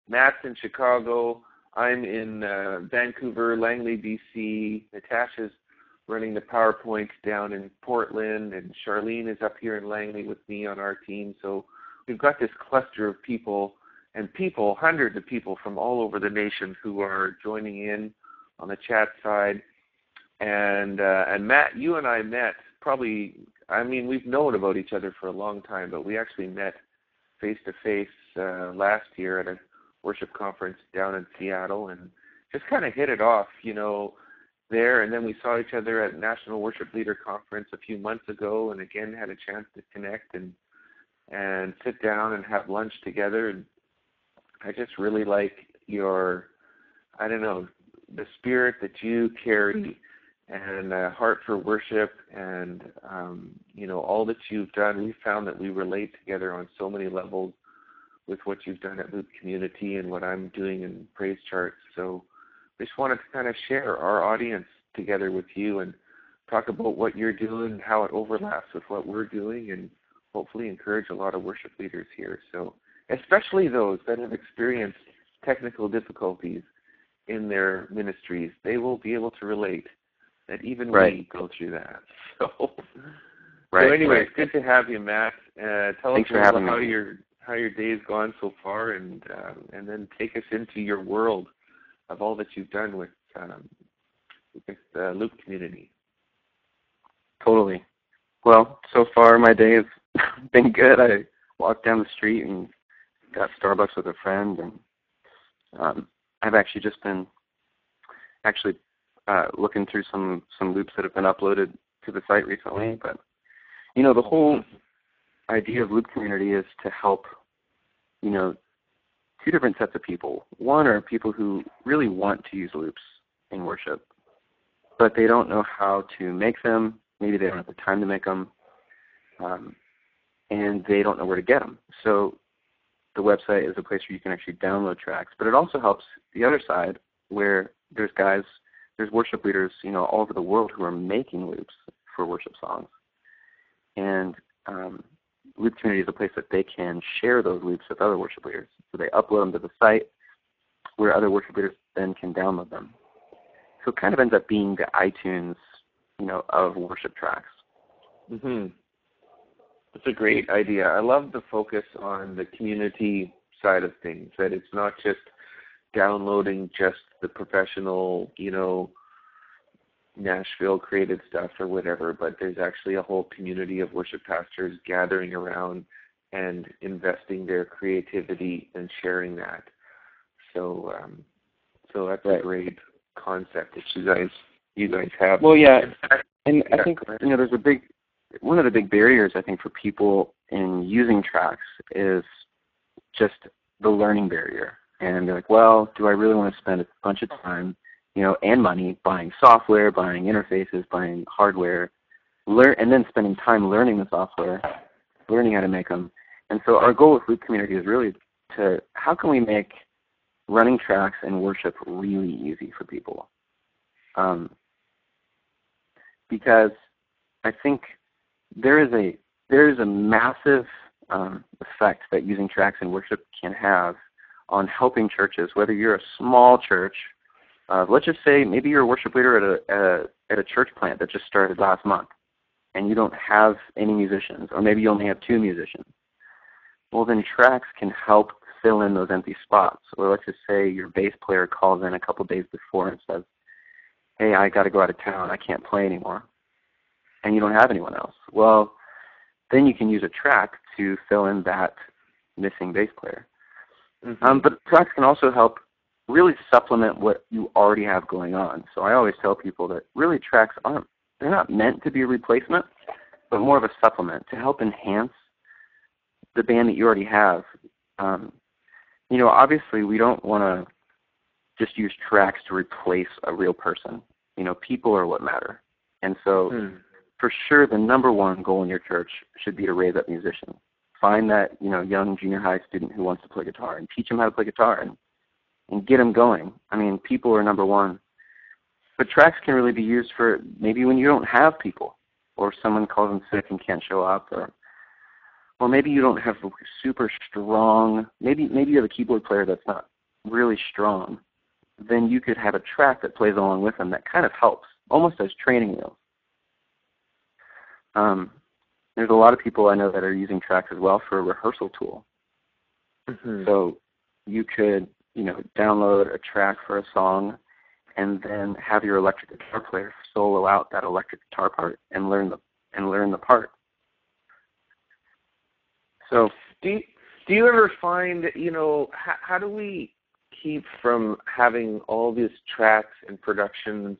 Matt's in Chicago. I'm in Vancouver, Langley, BC. Natasha's running the PowerPoint down in Portland, and Charlene is up here in Langley with me on our team. So we've got this cluster of people, hundreds of people from all over the nation who are joining in on the chat side. And Matt, you and I met probably, we've known about each other for a long time, but we actually met face-to-face last year at a worship conference down in Seattle and just kind of hit it off, there. And then we saw each other at National Worship Leader Conference a few months ago, and again had a chance to connect and sit down and have lunch together. And I just really like your, the spirit that you carry and a heart for worship and, all that you've done. We found that we relate together on so many levels with what you've done at LoopCommunity and what I'm doing in PraiseCharts. So we just wanted to kind of share our audience together with you and talk about what you're doing, how it overlaps with what we're doing, and hopefully encourage a lot of worship leaders here. So especially those that have experienced technical difficulties in their ministries, they will be able to relate that even we go through that. So, anyway, it's good to have you, Matt. Tell us about how your day's gone so far, and then take us into your world of all that you've done with LoopCommunity. Totally. Well, so far my day has been good. I walked down the street and got Starbucks with a friend, and I've actually just been looking through some loops that have been uploaded to the site recently. But the whole idea of LoopCommunity is to help two different sets of people. One are people who really want to use loops in worship, but they don't know how to make them. Maybe they don't have the time to make them, and they don't know where to get them. So the website is a place where you can actually download tracks, but it also helps the other side where there's worship leaders, all over the world who are making loops for worship songs. And LoopCommunity is a place that they can share those loops with other worship leaders. So they upload them to the site where other worship leaders then can download them. So it kind of ends up being the iTunes, of worship tracks. Mm-hmm. That's a great idea. I love the focus on the community side of things, that it's not just downloading just the professional, Nashville created stuff or whatever, but there's actually a whole community of worship pastors gathering around and investing their creativity and sharing that. So that's a great concept that you guys have. Well, yeah, and I think there's one of the big barriers I think for people in using tracks is just the learning barrier. And they're like, well, do I really want to spend a bunch of time, and money buying software, buying interfaces, buying hardware, and then spending time learning the software, learning how to make them. And so our goal with LoopCommunity is really how can we make running tracks and worship really easy for people? Because I think there is a massive effect that using tracks in worship can have on helping churches, whether you're a small church. Let's just say maybe you're a worship leader at a church plant that just started last month, and you don't have any musicians, or maybe you only have 2 musicians. Well, then tracks can help fill in those empty spots. Or let's just say your bass player calls in a couple days before and says, hey, I got to go out of town. I can't play anymore. And you don't have anyone else. Well, then you can use a track to fill in that missing bass player. Mm-hmm. But tracks can also help really supplement what you already have going on. So I always tell people that really tracks they're not meant to be a replacement, but more of a supplement to help enhance the band that you already have. Obviously we don't want to just use tracks to replace a real person. People are what matter. And so for sure the number one goal in your church should be to raise up musicians. Find that, young junior high student who wants to play guitar and teach them how to play guitar and get them going. People are number one. But tracks can really be used for maybe when you don't have people, or someone calls in sick and can't show up, or maybe you don't have super strong, maybe you have a keyboard player that's not really strong, then you could have a track that plays along with them that kind of helps, almost as training wheels. There's a lot of people I know that are using tracks as well for a rehearsal tool. Mm-hmm. So you could, download a track for a song and then have your electric guitar player solo out that electric guitar part and learn the part. So do you ever find, how do we keep from having all these tracks and production,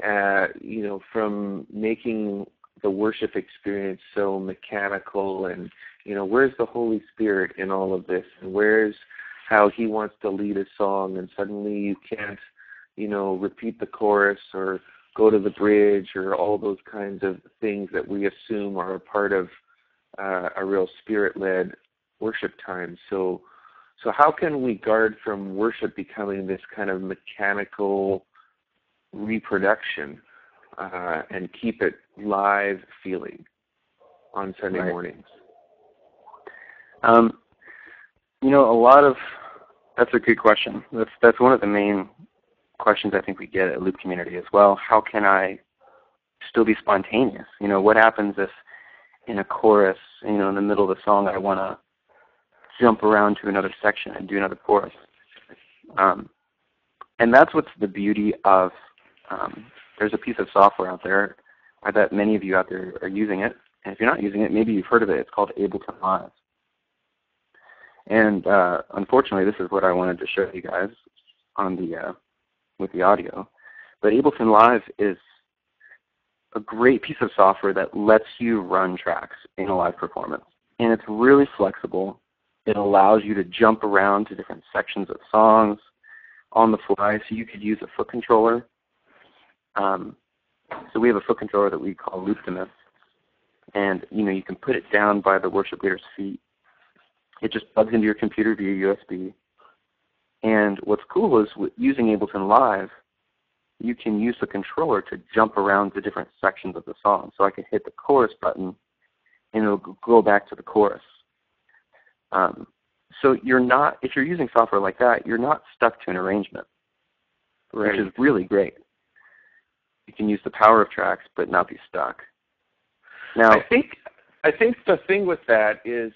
from making the worship experience so mechanical, and where's the Holy Spirit in all of this, and where's how he wants to lead a song, and suddenly you can't repeat the chorus or go to the bridge or all those kinds of things that we assume are a part of a real Spirit-led worship time. So how can we guard from worship becoming this kind of mechanical reproduction and keep it live feeling on Sunday mornings? That's a good question. That's one of the main questions I think we get at LoopCommunity as well. How can I still be spontaneous? What happens if in a chorus, in the middle of the song, I want to jump around to another section and do another chorus? And that's what's the beauty of, there's a piece of software out there. I bet many of you out there are using it. And if you're not using it, maybe you've heard of it. It's called Ableton Live. And unfortunately, this is what I wanted to show you guys on with the audio. But Ableton Live is a great piece of software that lets you run tracks in a live performance. And it's really flexible. It allows you to jump around to different sections of songs on the fly. So you could use a foot controller. So we have a foot controller that we call Looptimus. And, you can put it down by the worship leader's feet. It just plugs into your computer via USB. And what's cool is with using Ableton Live, you can use the controller to jump around to different sections of the song. So I can hit the chorus button, and it'll go back to the chorus. So if you're using software like that, you're not stuck to an arrangement, right, which is really great. You can use the power of tracks, but not be stuck. Now, I think the thing with that is,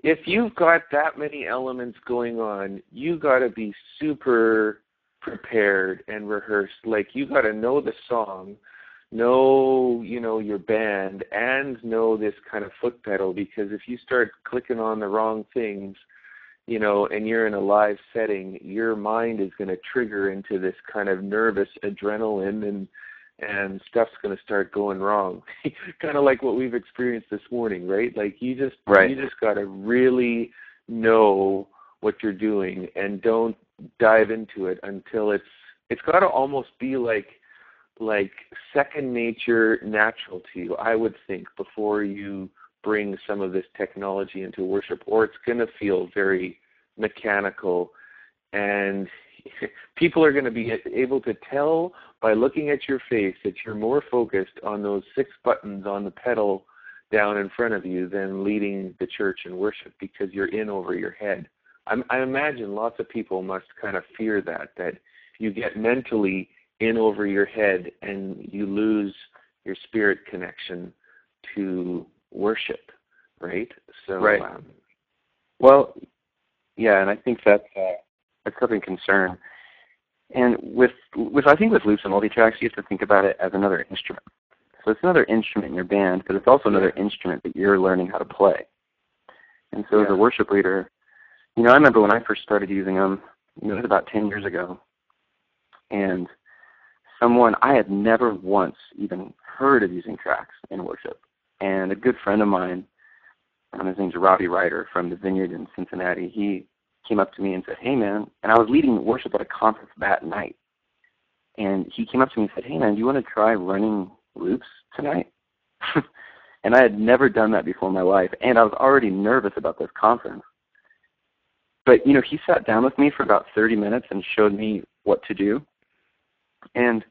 if you've got that many elements going on, you got to be super prepared and rehearsed. Like, you got to know the song, know, your band, and know this kind of foot pedal, because if you start clicking on the wrong things, and you're in a live setting, your mind is going to trigger into this kind of nervous adrenaline, and stuff's going to start going wrong. Kind of like what we've experienced this morning, right? Like, you just got to really know what you're doing, and don't dive into it until it's got to almost be like second nature, natural to you, I would think, before you bring some of this technology into worship, or it's going to feel very mechanical. And people are going to be able to tell by looking at your face that you're more focused on those 6 buttons on the pedal down in front of you than leading the church in worship, because you're in over your head. I imagine lots of people must kind of fear that you get mentally in over your head and you lose your spirit connection to worship, right? So, right. Well, yeah, and I think that's something concern. And with I think with loops and MultiTracks, you have to think about it as another instrument. So it's another instrument in your band, but it's also another instrument that you're learning how to play. And so as a worship leader, I remember when I first started using them, it was about 10 years ago, and I had never once even heard of using tracks in worship. And a good friend of mine, his name's Robbie Ryder from the Vineyard in Cincinnati, he came up to me and said, "Hey, man," and I was leading worship at a conference that night. And he came up to me and said, "Hey, man, do you want to try running loops tonight?" And I had never done that before in my life, and I was already nervous about this conference. But, he sat down with me for about 30 minutes and showed me what to do. And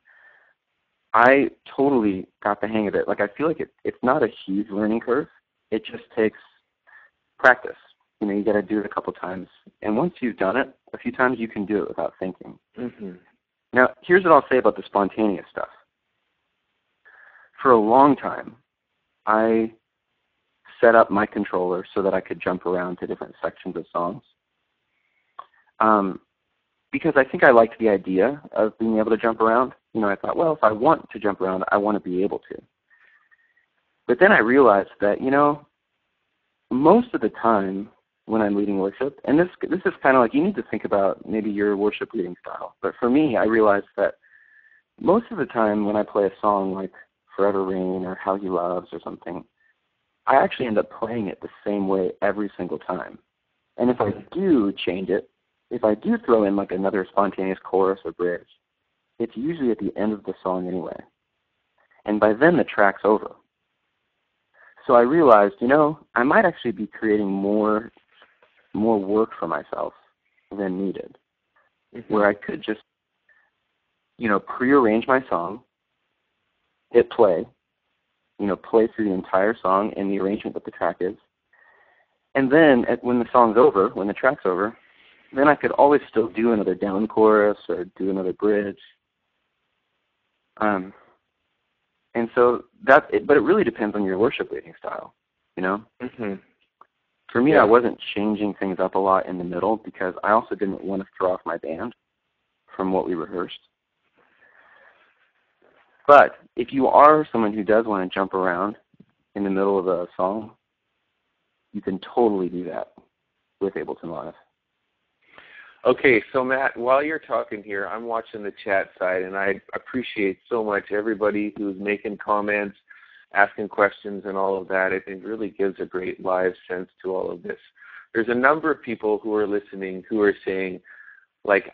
I totally got the hang of it. Like, I feel like it's not a huge learning curve. It just takes practice. You got to do it a couple times. And once you've done it a few times, you can do it without thinking. Mm-hmm. Now, here's what I'll say about the spontaneous stuff. For a long time, I set up my controller so that I could jump around to different sections of songs. Because I think I liked the idea of being able to jump around. I thought, well, if I want to jump around, I want to be able to. But then I realized that, most of the time when I'm leading worship, and this is kind of like, you need to think about maybe your worship leading style. But for me, I realized that most of the time when I play a song like Forever Rain or How He Loves or something, I actually end up playing it the same way every single time. And if I do change it, if I do throw in like another spontaneous chorus or bridge, it's usually at the end of the song anyway. And by then the track's over. So I realized, I might actually be creating more work for myself than needed, where I could just, prearrange my song, hit play, play through the entire song and the arrangement that the track is. And then when the song's over, when the track's over, then I could always still do another down chorus or do another bridge. And so but it really depends on your worship leading style, Mm-hmm. For me, I wasn't changing things up a lot in the middle because I also didn't want to throw off my band from what we rehearsed. But if you are someone who does want to jump around in the middle of a song, you can totally do that with Ableton Live. Okay, so Matt, while you're talking here, I'm watching the chat side, and I appreciate so much everybody who's making comments, asking questions, and all of that. It really gives a great live sense to all of this. There's a number of people who are listening who are saying,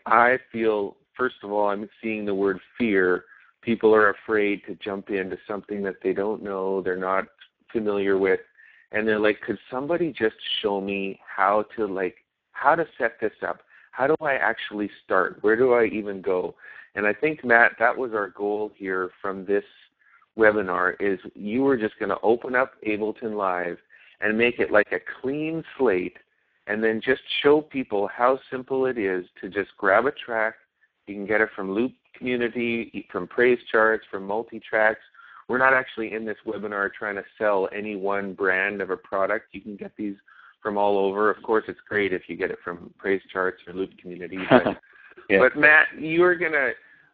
I feel, first of all, I'm seeing the word fear. People are afraid to jump into something that they don't know, they're not familiar with, and they're like, could somebody just show me how to set this up? How do I actually start? Where do I even go? And I think, Matt, that was our goal here from this webinar, is you were just going to open up Ableton Live and make it like a clean slate and then just show people how simple it is to just grab a track. You can get it from LoopCommunity, from PraiseCharts, from MultiTracks. We're not actually in this webinar trying to sell any one brand of a product. You can get these from all over. Of course, it's great if you get it from PraiseCharts or LoopCommunity. But, but Matt,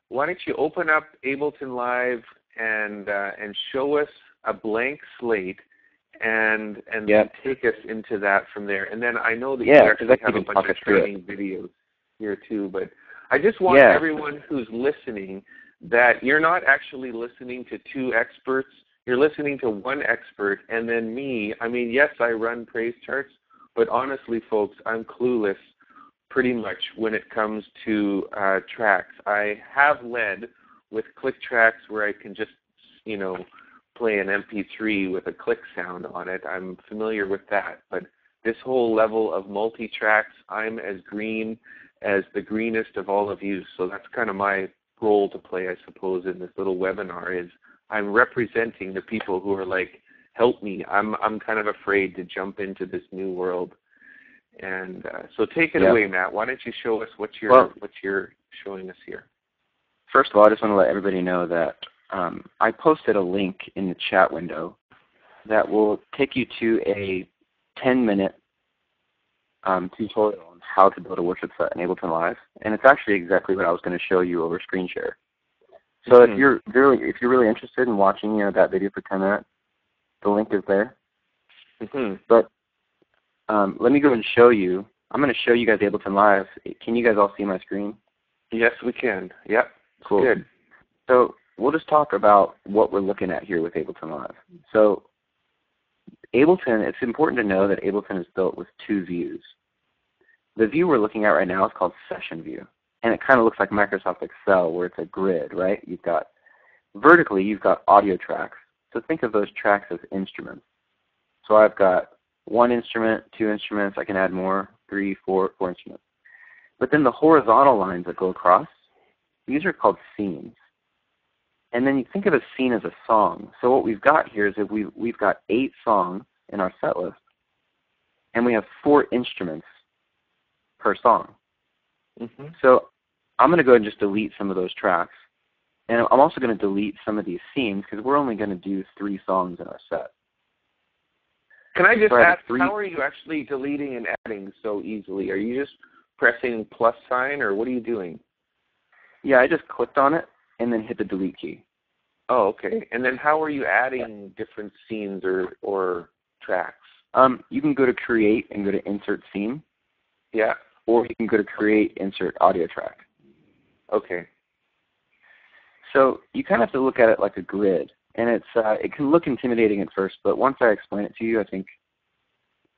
why don't you open up Ableton Live and show us a blank slate and take us into that from there. And then I know that you actually have a bunch of training videos here too. But I just want everyone who's listening that you're not actually listening to two experts. You're listening to one expert and then me. I mean, yes, I run PraiseCharts, but honestly, folks, I'm clueless pretty much when it comes to tracks. I have led with click tracks where I can just, play an MP3 with a click sound on it. I'm familiar with that. But this whole level of multi-tracks, I'm as green as the greenest of all of you. So that's kind of my role to play, I suppose, in this little webinar, is I'm representing the people who are like, help me. I'm kind of afraid to jump into this new world. And so take it away, Matt. Why don't you show us what you're showing us here? First of all, I just want to let everybody know that I posted a link in the chat window that will take you to a 10-minute tutorial on how to build a worship set in Ableton Live, and it's actually exactly what I was going to show you over screen share. So if you're really interested in watching that video for 10 minutes, the link is there. But let me go and show you. I'm going to show you guys Ableton Live. Can you guys all see my screen? Yes, we can. Yep. Cool. Good. So we'll just talk about what we're looking at here with Ableton Live. So Ableton, it's important to know that Ableton is built with two views. The view we're looking at right now is called Session View. And it kind of looks like Microsoft Excel where it's a grid, right? Vertically, you've got audio tracks. So think of those tracks as instruments. So I've got one instrument, two instruments, I can add more, 3, 4 instruments. But then the horizontal lines that go across, these are called scenes. And then you think of a scene as a song. So what we've got here is that we've got 8 songs in our set list. and we have 4 instruments per song. Mm-hmm. So I'm going to go ahead and just delete some of those tracks. And I'm also going to delete some of these themes because we're only going to do 3 songs in our set. Can I just So ask, how are you actually deleting and adding so easily? Are you just pressing plus sign, or what are you doing? Yeah, I just clicked on it and then hit the delete key. Oh, okay. And then how are you adding different scenes or tracks? You can go to Create and go to Insert Scene. Yeah. Or you can go to Create, Insert Audio Track. Okay. So you kind of have to look at it like a grid. And it can look intimidating at first, but once I explain it to you, I think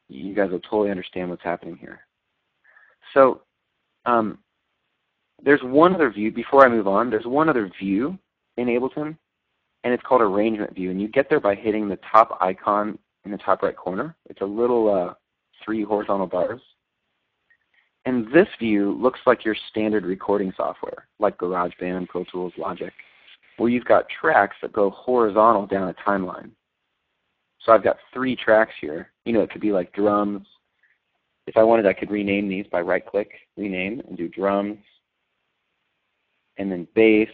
you guys will totally understand what's happening here. So there's one other view, before I move on, there's one other view in Ableton, and it's called Arrangement View. And you get there by hitting the top icon in the top right corner. It's a little 3 horizontal bars. And this view looks like your standard recording software, like GarageBand, Pro Tools, Logic, where you've got tracks that go horizontal down a timeline. So I've got 3 tracks here. You know, it could be like drums. If I wanted, I could rename these by right-click, rename, and do drums, and then bass,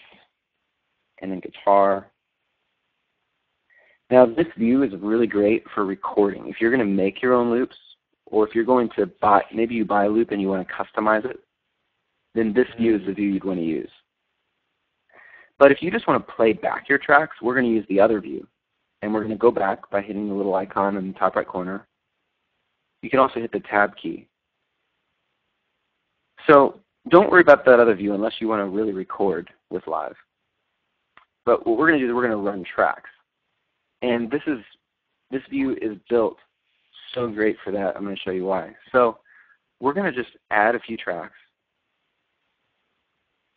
and then guitar. Now this view is really great for recording. If you're going to make your own loops, or if you're going to buy, maybe you buy a loop and you want to customize it, then this view is the view you'd want to use. But if you just want to play back your tracks, we're going to use the other view. And we're going to go back by hitting the little icon in the top right corner. You can also hit the Tab key. So don't worry about that other view unless you want to really record with Live. But what we're going to do is we're going to run tracks. And this view is built so great for that. I'm going to show you why. So we're going to just add a few tracks.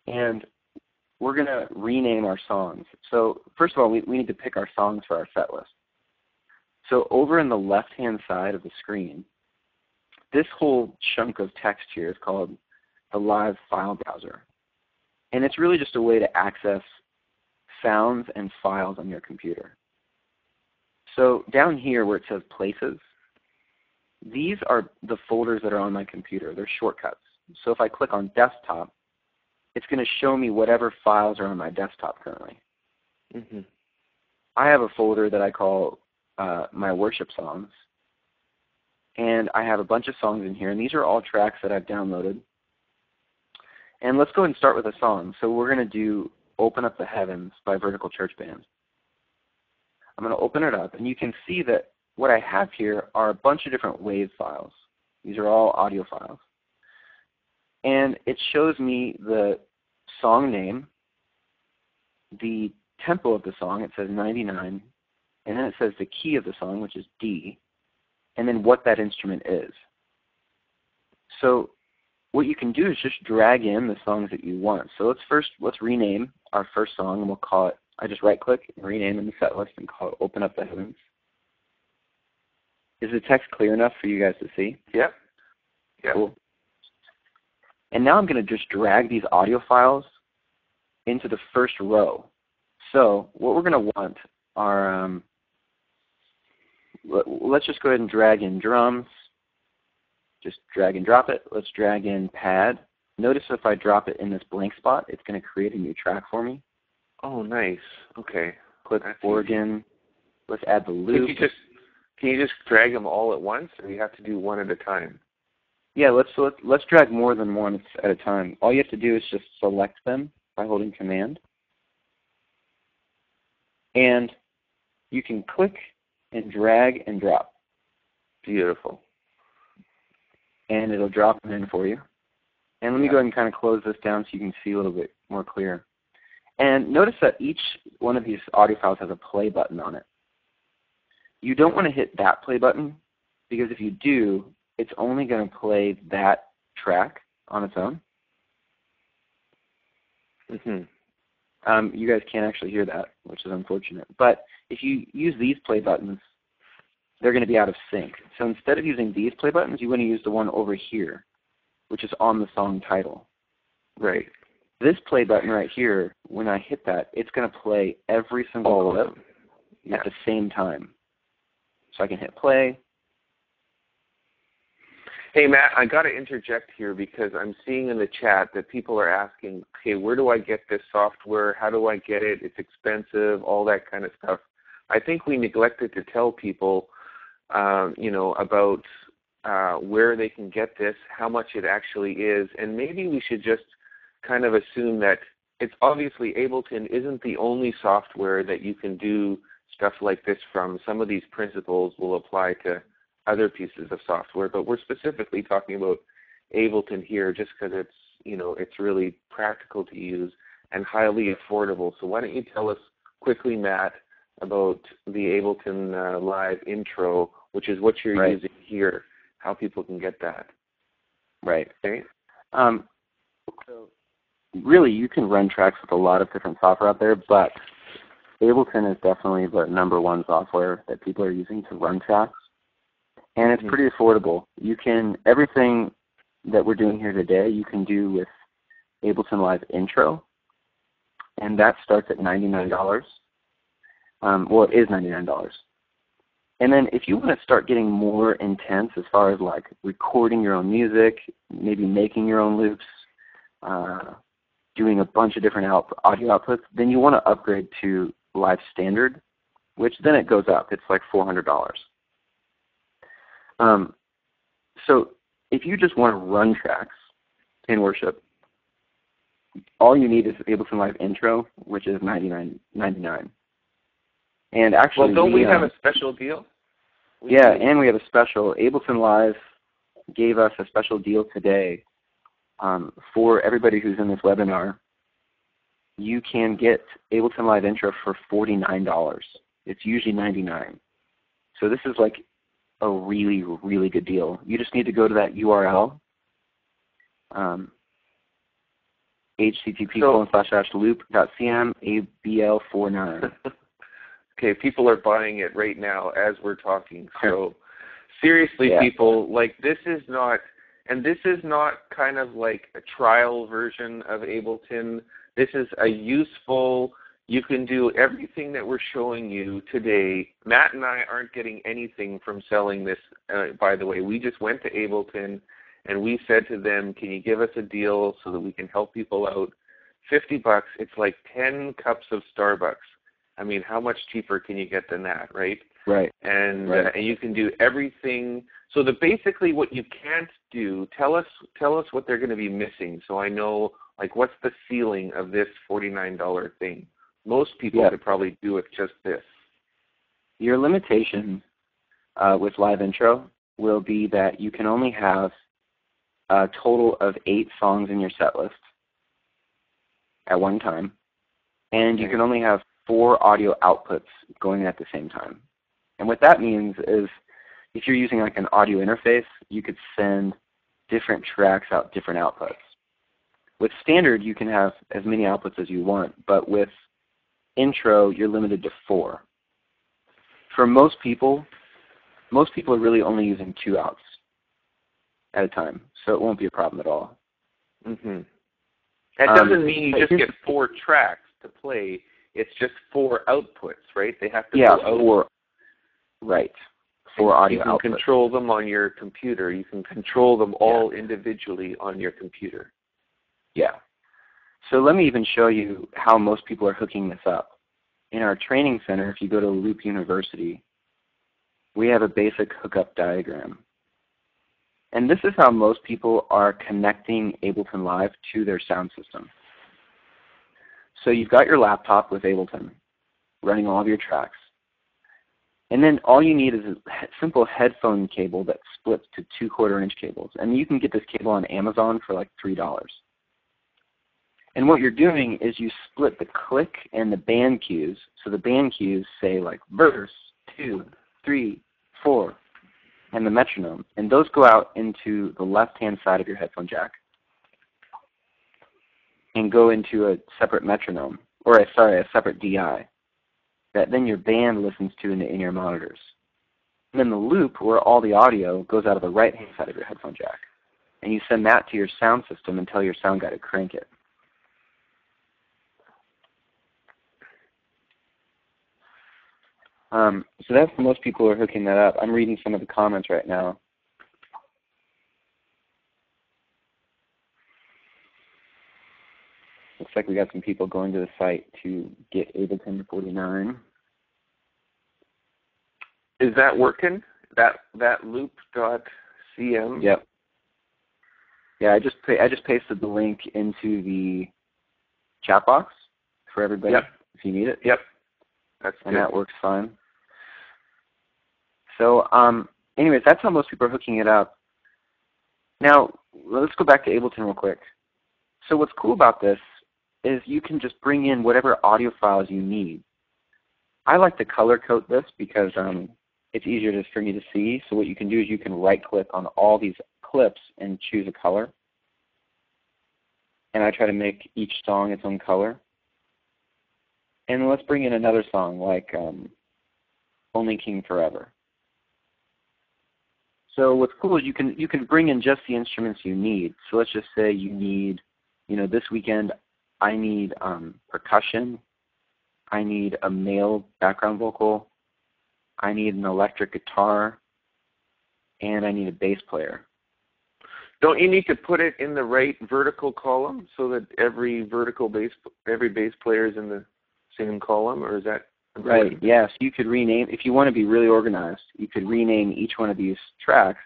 And we're going to rename our songs. So first of all, we need to pick our songs for our set list. So over in the left-hand side of the screen, this whole chunk of text here is called the Live File Browser. And it's really just a way to access sounds and files on your computer. So down here where it says Places, these are the folders that are on my computer. They're shortcuts. So if I click on Desktop, it's going to show me whatever files are on my desktop currently. Mm-hmm. I have a folder that I call my worship songs. And I have a bunch of songs in here. And these are all tracks that I've downloaded. And let's go ahead and start with a song. So we're going to do Open Up the Heavens by Vertical Church Band. I'm going to open it up. And you can see that what I have here are a bunch of different WAV files. These are all audio files. And it shows me the song name, the tempo of the song, it says 99, and then it says the key of the song, which is D, and then what that instrument is. So what you can do is just drag in the songs that you want. So let's rename our first song, and we'll call it, I just right-click and rename in the set list and call it Open Up the Heavens. Is the text clear enough for you guys to see? Yep. Cool. And now I'm going to just drag these audio files into the first row. So what we're going to want are, let's just go ahead and drag in drums. Just drag and drop it. Let's drag in pad. Notice if I drop it in this blank spot, it's going to create a new track for me. Oh, nice. Okay. Click organ. Let's add the loop. Can you just drag them all at once, or you have to do one at a time? Yeah, let's drag more than one at a time. All you have to do is just select them by holding Command. And you can click and drag and drop. Beautiful. And it'll drop them in for you. And let me go ahead and kind of close this down so you can see a little bit more clear. And notice that each one of these audio files has a play button on it. You don't want to hit that play button, because if you do, it's only going to play that track on its own. Mm-hmm. You guys can't actually hear that, which is unfortunate. But if you use these play buttons, they're going to be out of sync. So instead of using these play buttons, you want to use the one over here, which is on the song title. Right. This play button right here, when I hit that, it's going to play every single clip at the same time. So I can hit play, Hey, Matt, I got to interject here because I'm seeing in the chat that people are asking, okay, where do I get this software? How do I get it? It's expensive, all that kind of stuff. I think we neglected to tell people, about where they can get this, how much it actually is, and maybe we should just kind of assume that it's obviously Ableton isn't the only software that you can do stuff like this from. Some of these principles will apply to other pieces of software, but we're specifically talking about Ableton here just because it's really practical to use and highly affordable. So why don't you tell us quickly, Matt, about the Ableton Live intro, which is what you're using here, how people can get that. Right. Okay. So really, you can run tracks with a lot of different software out there, but Ableton is definitely the #1 software that people are using to run tracks. And it's pretty affordable. You can, everything that we're doing here today, you can do with Ableton Live Intro, and that starts at $99. Well, it is $99. And then if you want to start getting more intense as far as like recording your own music, maybe making your own loops, doing a bunch of different audio outputs, then you want to upgrade to Live Standard, which then it goes up. It's like $400. So if you just want to run tracks in worship, all you need is Ableton Live Intro, which is $99. And actually, well, don't we have a special deal? And we have a special. Ableton Live gave us a special deal today for everybody who's in this webinar. You can get Ableton Live Intro for $49. It's usually $99. So this is like a really, really good deal. You just need to go to that URL, http://loop.cm/abl49. Okay, people are buying it right now as we're talking. So seriously, people, like this is not kind of like a trial version of Ableton. This is a useful, you can do everything that we're showing you today. Matt and I aren't getting anything from selling this, by the way. We just went to Ableton and we said to them, can you give us a deal so that we can help people out? $50, it's like 10 cups of Starbucks. I mean, how much cheaper can you get than that, right? Right. And you can do everything. So basically what you can't do, tell us what they're going to be missing so I know, like, what's the ceiling of this $49 thing? Most people could probably do with just this. Your limitation with Live Intro will be that you can only have a total of 8 songs in your set list at one time. And you can only have 4 audio outputs going at the same time. And what that means is if you're using like an audio interface, you could send different tracks out different outputs. With standard, you can have as many outputs as you want, but with intro, you're limited to 4. For most people are really only using 2 outs at a time, so it won't be a problem at all. Mm-hmm. That doesn't mean you just get 4 tracks to play. It's just 4 outputs, right? They have to go out. 4. Right. 4 audio outputs. You can control them on your computer. You can control them all individually on your computer. Yeah. So let me even show you how most people are hooking this up. In our training center, if you go to Loop University, we have a basic hookup diagram. And this is how most people are connecting Ableton Live to their sound system. So you've got your laptop with Ableton running all of your tracks. And then all you need is a simple headphone cable that splits to 2 1/4-inch cables. And you can get this cable on Amazon for like $3. And what you're doing is you split the click and the band cues. So the band cues say like verse, 2, 3, 4, and the metronome. And those go out into the left-hand side of your headphone jack and go into a separate metronome, or a separate DI that then your band listens to in the in-ear monitors. And then the loop, where all the audio goes out of the right-hand side of your headphone jack. And you send that to your sound system and tell your sound guy to crank it. So that's most people are hooking that up. I'm reading some of the comments right now. Looks like we got some people going to the site to get Ableton 49. Is that working? That loop.cm? Yep. Yeah, I just pasted the link into the chat box for everybody if you need it. Yep. That's good. And that works fine. So anyways, that's how most people are hooking it up. Now, let's go back to Ableton real quick. So what's cool about this is you can just bring in whatever audio files you need. I like to color code this because it's easier just for me to see. So what you can do is you can right-click on all these clips and choose a color. And I try to make each song its own color. And let's bring in another song like Only King Forever. So what's cool is you can bring in just the instruments you need. So let's just say you need, this weekend I need percussion, I need a male background vocal, I need an electric guitar, and I need a bass player. Don't you need to put it in the right vertical column so that every bass player is in the same column, or is that important? Right, yes. You could rename, if you want to be really organized, you could rename each one of these tracks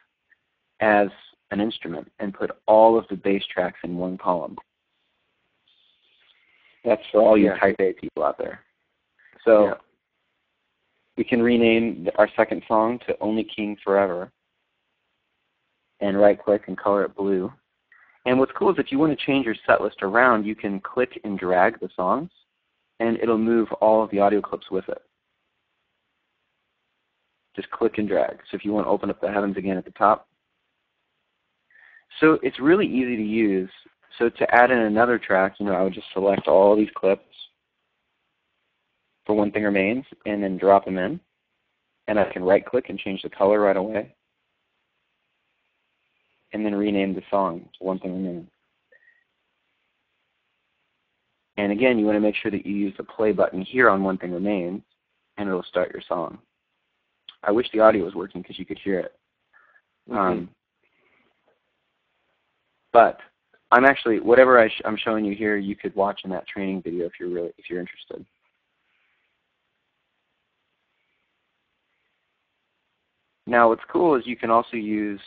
as an instrument and put all of the bass tracks in one column. That's for all you Type A people out there. So we can rename our second song to Only King Forever and right-click and color it blue. And what's cool is if you want to change your set list around, you can click and drag the songs, and it'll move all of the audio clips with it. Just click and drag. So if you want to open up the heavens again at the top. So it's really easy to use. So to add in another track, I would just select all these clips for One Thing Remains and then drop them in. And I can right-click and change the color right away. And then rename the song to One Thing Remains. And again, you want to make sure that you use the play button here on One Thing Remains, and it'll start your song. I wish the audio was working because you could hear it. But I'm actually, whatever I'm showing you here, you could watch in that training video if you're interested. Now, what's cool is you can also use,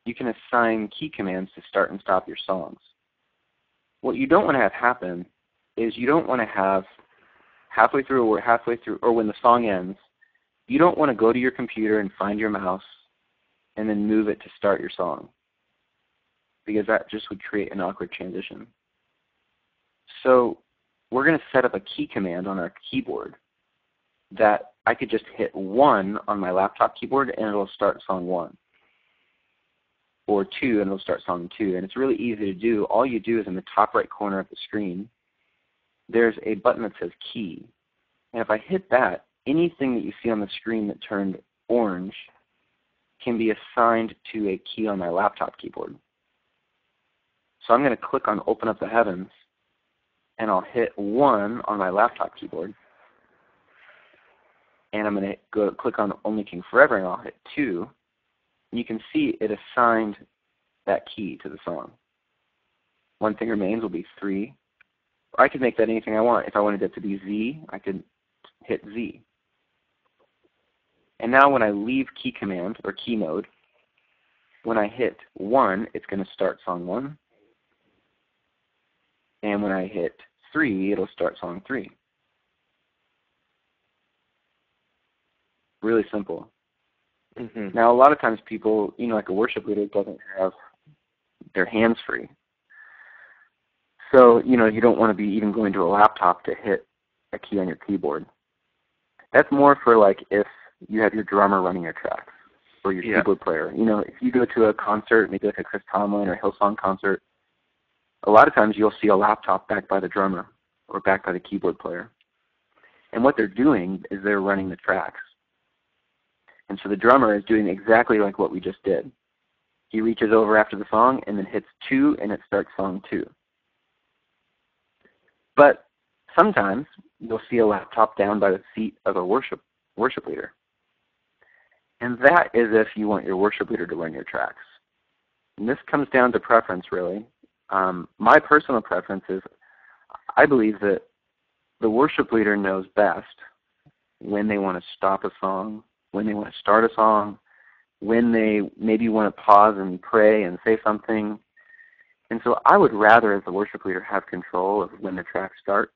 you can assign key commands to start and stop your songs. What you don't want to have happen is you don't want to have halfway through or when the song ends, you don't want to go to your computer and find your mouse and then move it to start your song, because that just would create an awkward transition. So we're going to set up a key command on our keyboard that I could just hit 1 on my laptop keyboard and it'll start song 1. Or 2 and it'll start song 2. And it's really easy to do. All you do is in the top right corner of the screen, there's a button that says key. And if I hit that, anything that you see on the screen that turned orange can be assigned to a key on my laptop keyboard. So I'm going to click on Open Up the Heavens, and I'll hit 1 on my laptop keyboard. And I'm going to click on Only King Forever, and I'll hit 2. And you can see it assigned that key to the song. One Thing Remains will be 3. Or I could make that anything I want. If I wanted it to be Z, I could hit Z. And now when I leave key command or key mode, when I hit 1, it's going to start song 1. And when I hit 3, it'll start song 3. Really simple. Now, a lot of times people, like a worship leader doesn't have their hands free. So, you don't want to be even going to a laptop to hit a key on your keyboard. That's more for like if you have your drummer running your tracks or your keyboard player. If you go to a concert, maybe like a Chris Tomlin or Hillsong concert, a lot of times you'll see a laptop backed by the drummer or backed by the keyboard player. And what they're doing is they're running the tracks. And so the drummer is doing exactly like what we just did. He reaches over after the song and then hits 2 and it starts song 2. But sometimes you'll see a laptop down by the seat of a worship leader. And that is if you want your worship leader to run your tracks. And this comes down to preference, really. My personal preference is I believe that the worship leader knows best when they want to stop a song, when they want to start a song, when they maybe want to pause and pray and say something. And so I would rather, as the worship leader, have control of when the tracks start.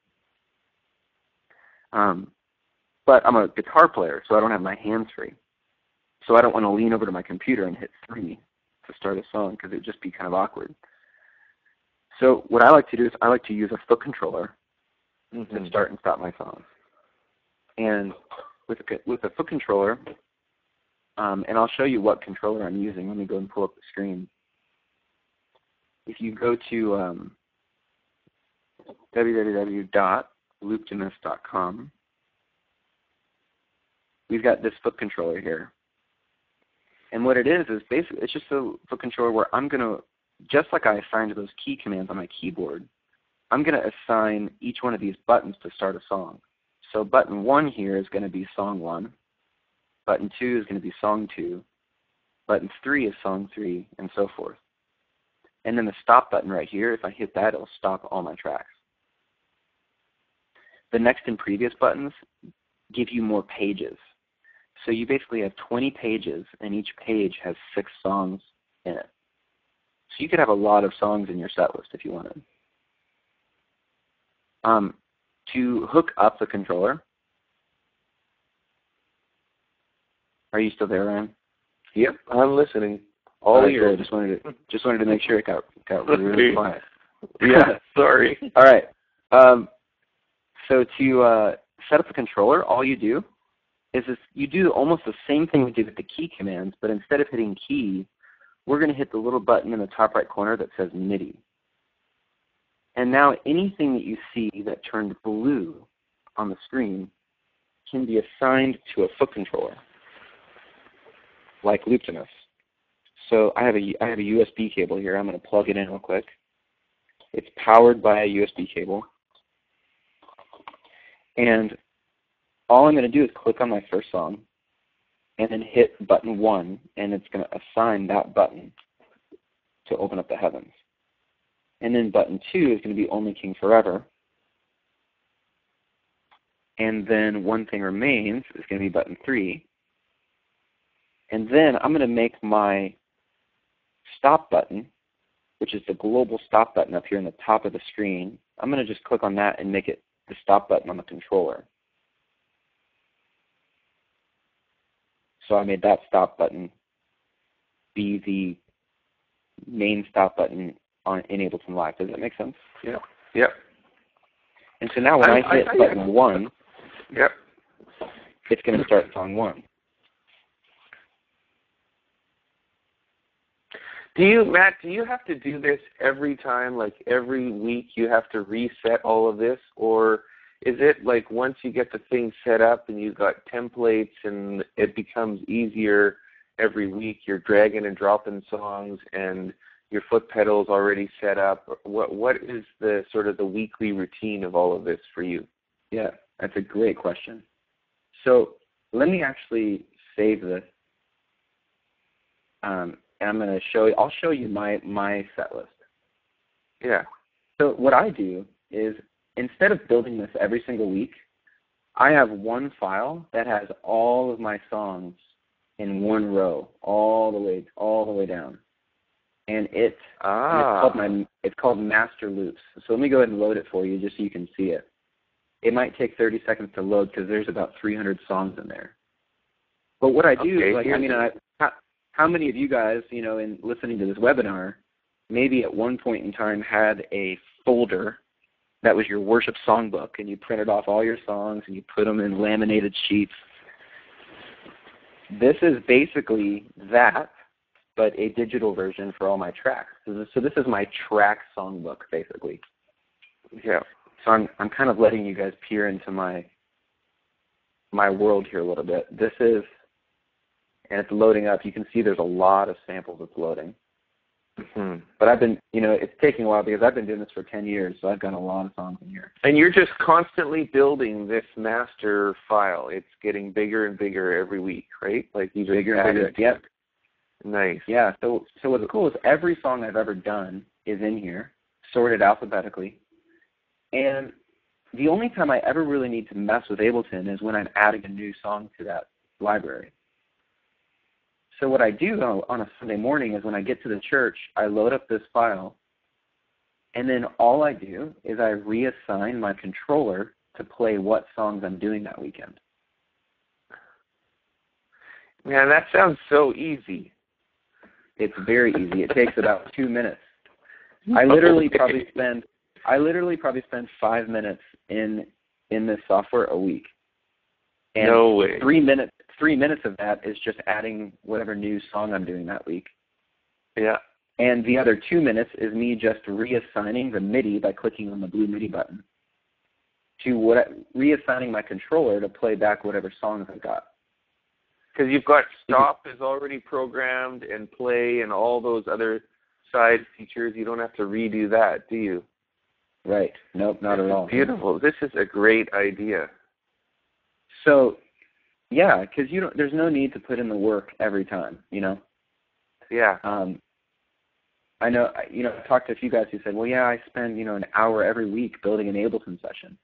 But I'm a guitar player, so I don't have my hands free. So I don't want to lean over to my computer and hit 3 to start a song because it would just be kind of awkward. So what I like to do is I like to use a foot controller to start and stop my songs. And with a foot controller, and I'll show you what controller I'm using. Let me go and pull up the screen. If you go to www.looptimus.com, we've got this foot controller here. And what it is basically, it's just a foot controller where I'm going to, just like I assigned those key commands on my keyboard, I'm going to assign each one of these buttons to start a song. So button 1 here is going to be song 1. Button 2 is going to be song 2. Button 3 is song 3, and so forth. And then the stop button right here, if I hit that, it'll stop all my tracks. The next and previous buttons give you more pages. So you basically have 20 pages, and each page has 6 songs in it. So you could have a lot of songs in your set list if you wanted. To hook up the controller, are you still there, Ryan? Yep, I'm listening. All ears. Just wanted to make sure it got really quiet. Yeah, sorry. All right. So to set up the controller, all you do is you do almost the same thing we did with the key commands, but instead of hitting key, we're going to hit the little button in the top right corner that says Midi. And now anything that you see that turned blue on the screen can be assigned to a foot controller, like Looptimus. So I have a USB cable here. I'm going to plug it in real quick. It's powered by a USB cable. And all I'm going to do is click on my first song and then hit button 1, and it's going to assign that button to open up the heavens. And then button 2 is going to be Only King Forever. And then One Thing Remains is going to be button 3. And then I'm going to make my stop button, which is the global stop button up here in the top of the screen. I'm going to just click on that and make it the stop button on the controller. So I made that stop button be the main stop button in Ableton Live. Does that make sense? Yeah. Yep. And so now when I hit button 1, yep, it's going to start song 1. Matt, do you have to do this every time, like every week you have to reset all of this? Or is it like once you get the thing set up and you've got templates and it becomes easier every week, you're dragging and dropping songs and your foot pedal's already set up? What is the sort of the weekly routine of all of this for you? Yeah, that's a great question. So let me actually save this. And I'm going to I'll show you my set list. Yeah. So what I do is instead of building this every single week, I have one file that has all of my songs in one row, all the way down. And it's called Master Loops. So let me go ahead and load it for you just so you can see it. It might take 30 seconds to load because there's about 300 songs in there. But what I do is, how many of you guys, in listening to this webinar, maybe at one point in time had a folder that was your worship songbook, and you printed off all your songs and you put them in laminated sheets? This is basically that, but a digital version for all my tracks. So this is my track songbook, basically. Yeah. So I'm kind of letting you guys peer into my world here a little bit. This is, and it's loading up. You can see there's a lot of samples that's loading. Mm-hmm. But I've been, it's taking a while because I've been doing this for 10 years, so I've got a lot of songs in here. And you're just constantly building this master file. It's getting bigger and bigger every week, right? Like these are bigger and bigger. Yeah. Nice. Yeah. So what's cool is every song I've ever done is in here. sorted alphabetically. And the only time I ever really need to mess with Ableton is when I'm adding a new song to that library. So what I do on a Sunday morning is when I get to the church, I load up this file, and then all I do is I reassign my controller to play what songs I'm doing that weekend. Man, that sounds so easy. It's very easy. It takes about 2 minutes. I literally probably spend 5 minutes in this software a week. And no way. 3 minutes of that is just adding whatever new song I'm doing that week. Yeah. And the other 2 minutes is me just reassigning the Midi by clicking on the blue Midi button to reassigning my controller to play back whatever songs I've got. Because you've got stop is already programmed and play and all those other side features. You don't have to redo that, do you? Right. Nope, not at all. Beautiful. This is a great idea. So, yeah, because there's no need to put in the work every time, you know? Yeah. I know, I've talked to a few guys who said, well, yeah, I spend, an hour every week building an Ableton session.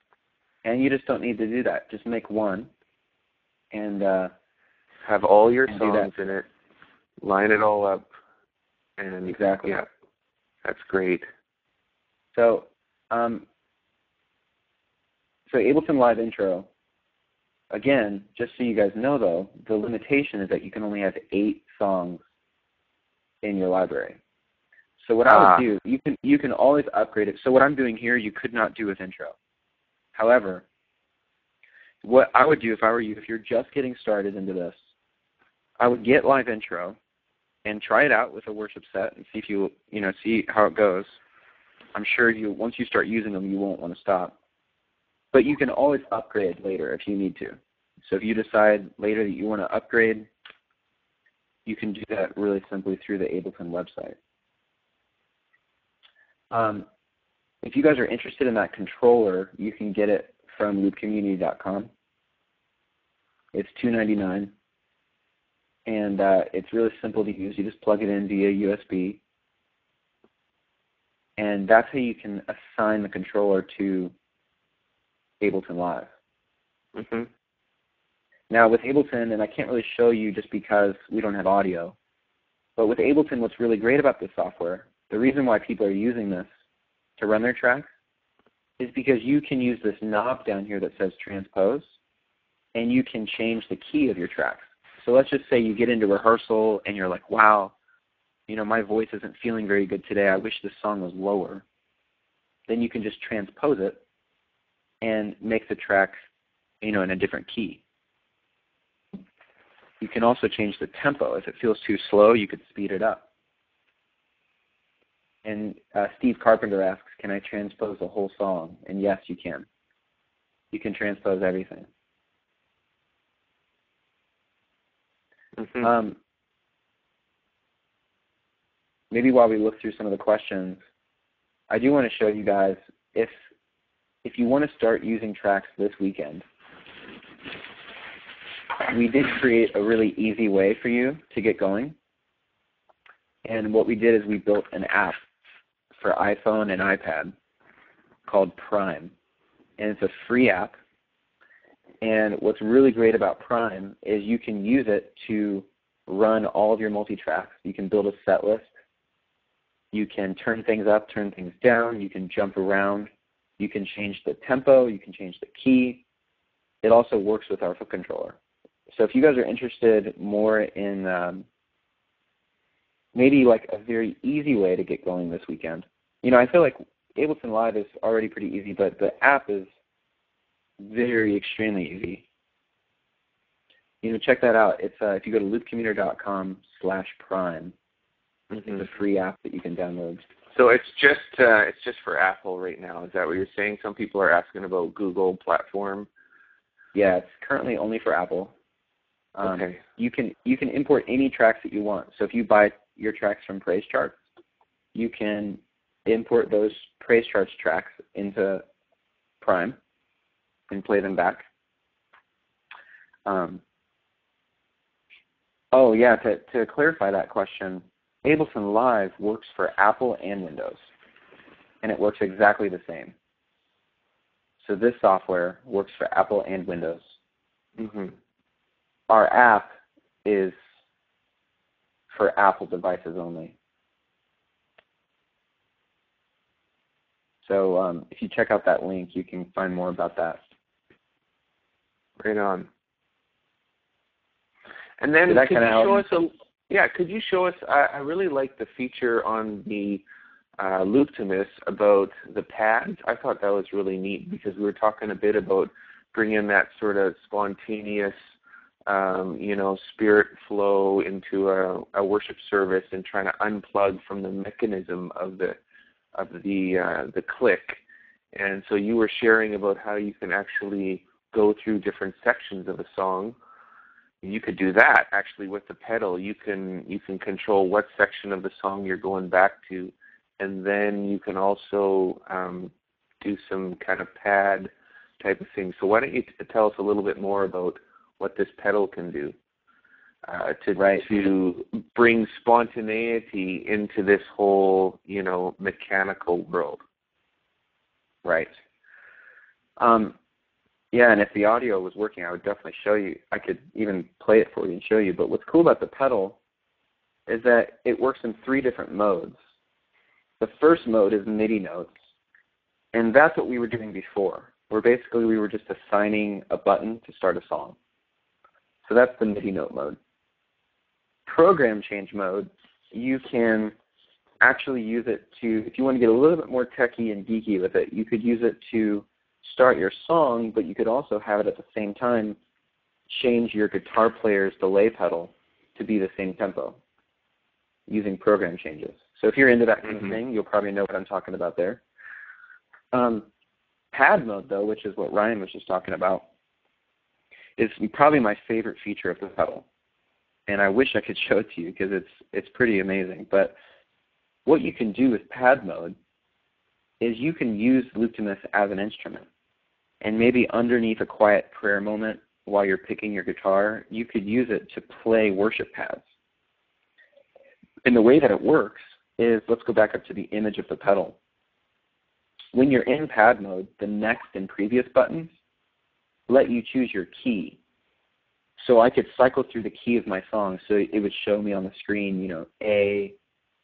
And you just don't need to do that. Just make one and have all your songs in it, line it all up, and exactly. Yeah, that's great. So, Ableton Live Intro, again, just so you guys know, though, the limitation is that you can only have 8 songs in your library. So what I would do, you can always upgrade it. So what I'm doing here, you could not do with Intro. However, what I would do if I were you, if you're just getting started into this, I would get Live Intro and try it out with a worship set and see if see how it goes. I'm sure once you start using them, you won't want to stop. But you can always upgrade later if you need to. So if you decide later that you want to upgrade, you can do that really simply through the Ableton website. If you guys are interested in that controller, you can get it from LoopCommunity.com. It's $2.99, and it's really simple to use. You just plug it in via USB, and that's how you can assign the controller to Ableton Live. Mm-hmm. Now with Ableton, and I can't really show you just because we don't have audio, but with Ableton, what's really great about this software, the reason why people are using this to run their tracks is because you can use this knob down here that says transpose, and you can change the key of your tracks. So let's just say you get into rehearsal and you're like, wow, my voice isn't feeling very good today. I wish this song was lower. Then you can just transpose it and make the track, in a different key. You can also change the tempo. If it feels too slow, you could speed it up. And Steve Carpenter asks, can I transpose the whole song? And yes, you can. You can transpose everything. Mm-hmm. Maybe while we look through some of the questions, I do want to show you guys, if you want to start using tracks this weekend, we did create a really easy way for you to get going. And what we did is we built an app for iPhone and iPad called Prime. And it's a free app. And what's really great about Prime is you can use it to run all of your MultiTracks. You can build a set list. You can turn things up, turn things down. You can jump around. You can change the tempo. You can change the key. It also works with our foot controller. So if you guys are interested more in maybe like a very easy way to get going this weekend, I feel like Ableton Live is already pretty easy, but the app is very extremely easy. Check that out. It's if you go to loopcommunity.com/prime, it's a free app that you can download. So it's just for Apple right now. Is that what you're saying? Some people are asking about Google platform. Yeah, it's currently only for Apple. Okay. You can import any tracks that you want. So if you buy your tracks from PraiseCharts, you can import those PraiseCharts tracks into Prime and play them back. To clarify that question, Ableton Live works for Apple and Windows. and it works exactly the same. So this software works for Apple and Windows. Mm-hmm. Our app is for Apple devices only. So if you check out that link, you can find more about that. Right on. And then could you show us I really like the feature on the Looptimus about the pads. I thought that was really neat because we were talking a bit about bringing that sort of spontaneous, spirit flow into a worship service and trying to unplug from the mechanism of the click. And so you were sharing about how you can actually go through different sections of a song. You could do that actually with the pedal. You can control what section of the song you're going back to, and then you can also do some kind of pad type of thing. So why don't you tell us a little bit more about what this pedal can do to bring spontaneity into this whole, mechanical world. Right. Yeah, and if the audio was working, I would definitely show you. I could even play it for you and show you. But what's cool about the pedal is that it works in 3 different modes. The first mode is MIDI notes, and that's what we were doing before, where basically we were just assigning a button to start a song. So that's the MIDI note mode. Program change mode, you can actually use it to, if you want to get a little bit more techie and geeky with it, you could use it to start your song, but you could also have it at the same time change your guitar player's delay pedal to be the same tempo using program changes. So if you're into that kind of thing, you'll probably know what I'm talking about there. Pad mode, though, which is what Ryan was just talking about, is probably my favorite feature of the pedal. And I wish I could show it to you because it's pretty amazing. But what you can do with pad mode is you can use Looptimus as an instrument. And maybe underneath a quiet prayer moment while you're picking your guitar, you could use it to play worship pads. And the way that it works is, let's go back up to the image of the pedal. When you're in pad mode, the next and previous buttons let you choose your key. So I could cycle through the key of my song, so it would show me on the screen, A,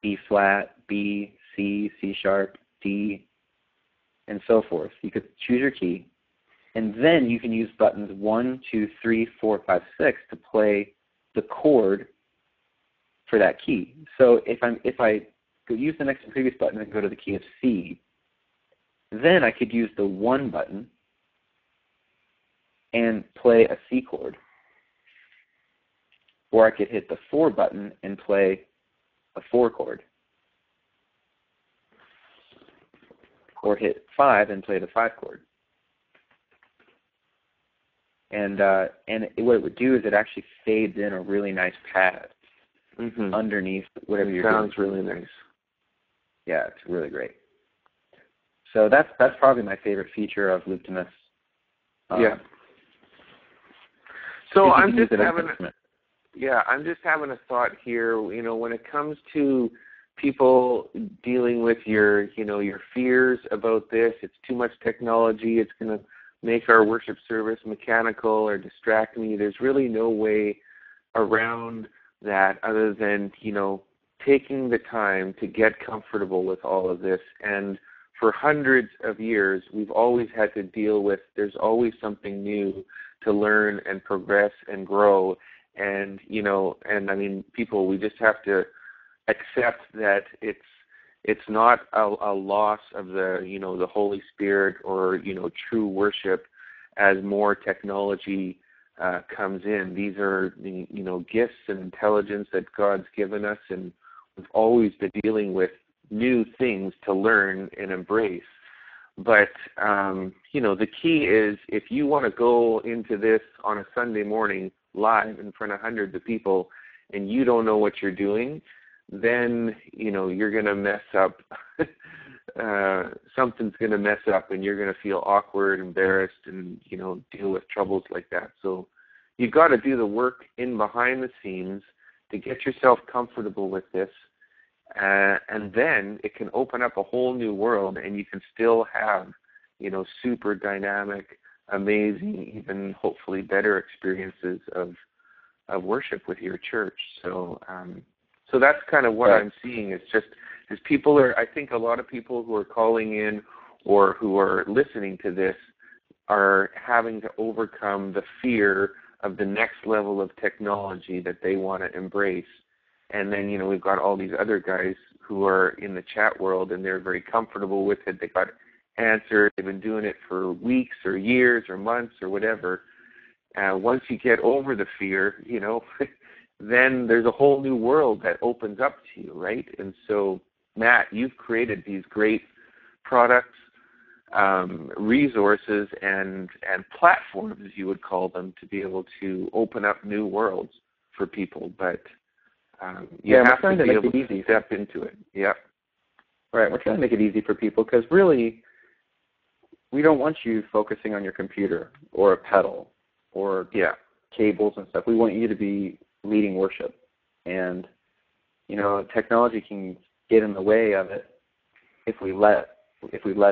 B flat, B, C, C sharp, D, and so forth. You could choose your key, and then you can use buttons 1, 2, 3, 4, 5, 6 to play the chord for that key. So if I could use the next and previous button and go to the key of C, then I could use the 1 button and play a C chord. Or I could hit the 4 button and play a 4 chord. Or hit 5 and play the 5 chord. And what it would do is it actually fades in a really nice pad underneath whatever you're doing. Sounds really nice. Yeah, it's really great. So that's probably my favorite feature of Looptimus. Yeah. So I'm just having a thought here. When it comes to people dealing with your fears about this, it's too much technology. It's going to make our worship service mechanical or distract me. There's really no way around that other than taking the time to get comfortable with all of this. And for hundreds of years, we've always had to deal with. There's always something new to learn and progress and grow. And people, we just have to accept that it's not a loss of the Holy Spirit or true worship as more technology comes in. These are gifts and intelligence that God's given us, and we've always been dealing with new things to learn and embrace. But the key is, if you want to go into this on a Sunday morning live in front of hundreds of people and you don't know what you're doing, then you're going to mess up. Something's going to mess up, and you're going to feel awkward, embarrassed, and deal with troubles like that. So you've got to do the work in behind the scenes to get yourself comfortable with this, and then it can open up a whole new world, and you can still have, super dynamic, amazing, even hopefully better experiences of worship with your church. So that's kind of what I'm seeing. It's just is I think a lot of people who are calling in or who are listening to this are having to overcome the fear of the next level of technology that they want to embrace. And then, we've got all these other guys who are in the chat world, and they're very comfortable with it. They got answers. They've been doing it for weeks or years or months or whatever. Once you get over the fear, then there's a whole new world that opens up to you, right? And so, Matt, you've created these great products, resources, and platforms, you would call them, to be able to open up new worlds for people. But you have to be able to step into it. Yeah. Right. We're trying to make it easy for people because really we don't want you focusing on your computer or a pedal or cables and stuff. We want you to be leading worship. And, technology can get in the way of it if we let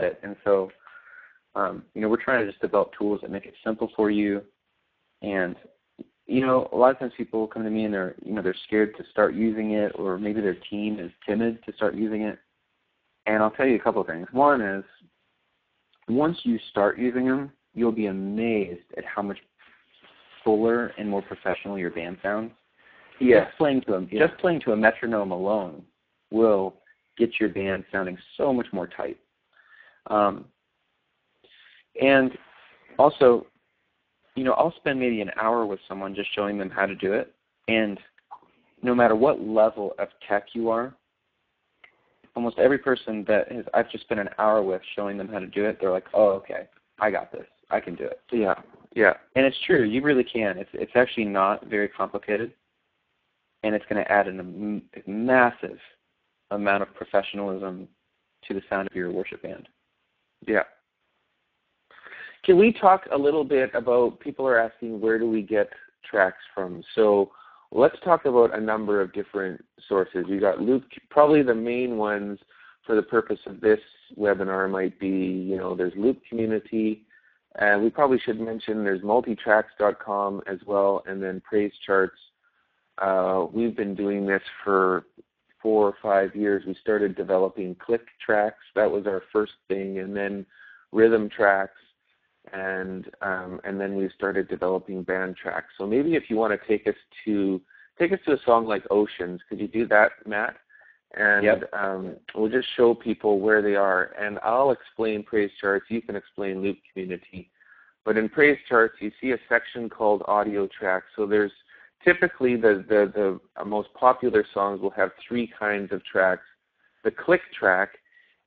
it. And so, we're trying to just develop tools that make it simple for you. And, a lot of times people come to me and they're scared to start using it, or maybe their team is timid to start using it. And I'll tell you a couple of things. One is, once you start using them, you'll be amazed at how much fuller and more professional your band sounds. Yeah. Just playing to a metronome alone will get your band sounding so much more tight. And also, I'll spend maybe an hour with someone just showing them how to do it. And no matter what level of tech you are, almost every person that I've just spent an hour with showing them how to do it, they're like, oh, okay, I got this. I can do it. Yeah, yeah. And it's true. You really can. It's actually not very complicated. And it's going to add a massive amount of professionalism to the sound of your worship band. Yeah. Can we talk a little bit about, people are asking, where do we get tracks from? So let's talk about a number of different sources. You got probably the main ones for the purpose of this webinar might be, there's LoopCommunity, and we probably should mention there's MultiTracks.com as well, and then PraiseCharts. We've been doing this for 4 or 5 years. We started developing click tracks. That was our first thing, and then rhythm tracks. And then we started developing band tracks. So maybe if you want to take us to a song like Oceans, could you do that, Matt? And we'll just show people where they are. And I'll explain PraiseCharts. You can explain LoopCommunity. But in PraiseCharts, you see a section called Audio Tracks. So there's typically the most popular songs will have 3 kinds of tracks. The click track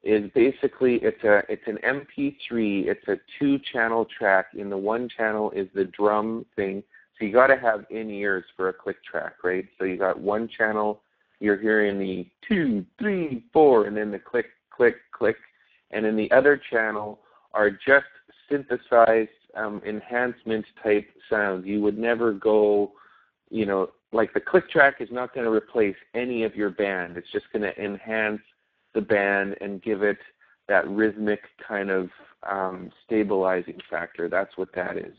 is basically it's an MP3. It's a 2-channel track. In the one channel is the drum thing. So you got to have in-ears for a click track, right? So you got one channel, you're hearing the 2, 3, 4, and then the click, click, click. And in the other channel are just synthesized enhancement type sounds. You would never go, like the click track is not going to replace any of your band. It's just going to enhance the band and give it that rhythmic kind of stabilizing factor. That's what that is.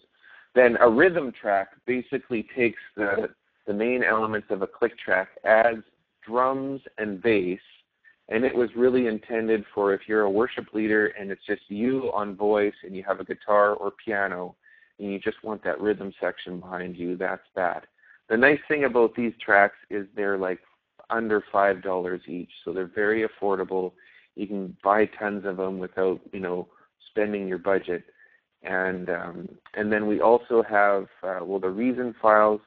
Then a rhythm track basically takes the main elements of a click track, adds drums and bass, and it was really intended for if you're a worship leader and it's just you on voice and you have a guitar or piano and you just want that rhythm section behind you, that's that. The nice thing about these tracks is they're like under $5 each, so they're very affordable. You can buy tons of them without, spending your budget. And then we also have, the reason files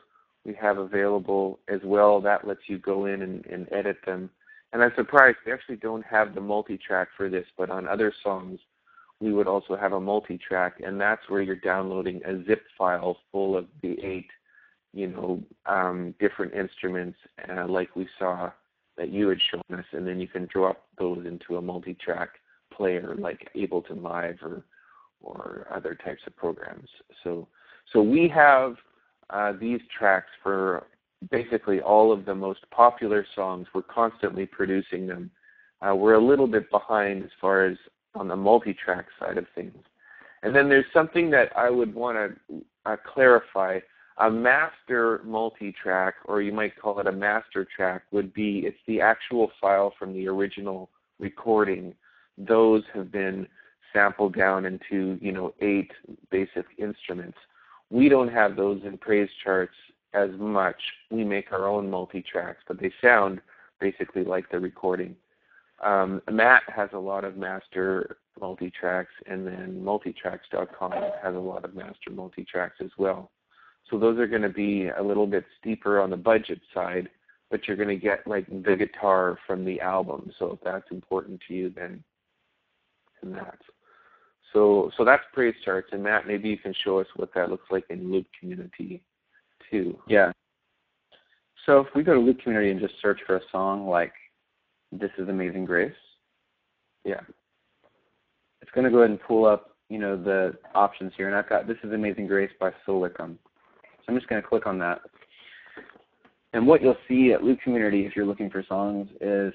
we have available as well. That lets you go in and edit them. And I'm surprised we actually don't have the multi-track for this, but on other songs we would also have a multi-track, and that's where you're downloading a zip file full of the 8 different instruments like we saw that you had shown us, and then you can drop those into a multi-track player like Ableton Live or other types of programs. So we have these tracks for basically all of the most popular songs. We're constantly producing them. We're a little bit behind as far as on the multi-track side of things. And then there's something that I would want to clarify. A master multi-track, or you might call it a master track, it's the actual file from the original recording. Those have been sampled down into, 8 basic instruments. We don't have those in PraiseCharts as much. We make our own multi-tracks, but they sound basically like the recording. Matt has a lot of master multi-tracks, and then MultiTracks.com has a lot of master multi-tracks as well. So those are going to be a little bit steeper on the budget side, but you're going to get like the guitar from the album. So if that's important to you, then that. So that's PraiseCharts, and Matt, maybe you can show us what that looks like in LoopCommunity too. Yeah. So if we go to LoopCommunity and just search for a song like "This Is Amazing Grace," yeah, it's going to go ahead and pull up, the options here, and I've got "This Is Amazing Grace" by Solicum. So I'm just going to click on that. And what you'll see at LoopCommunity, if you're looking for songs, is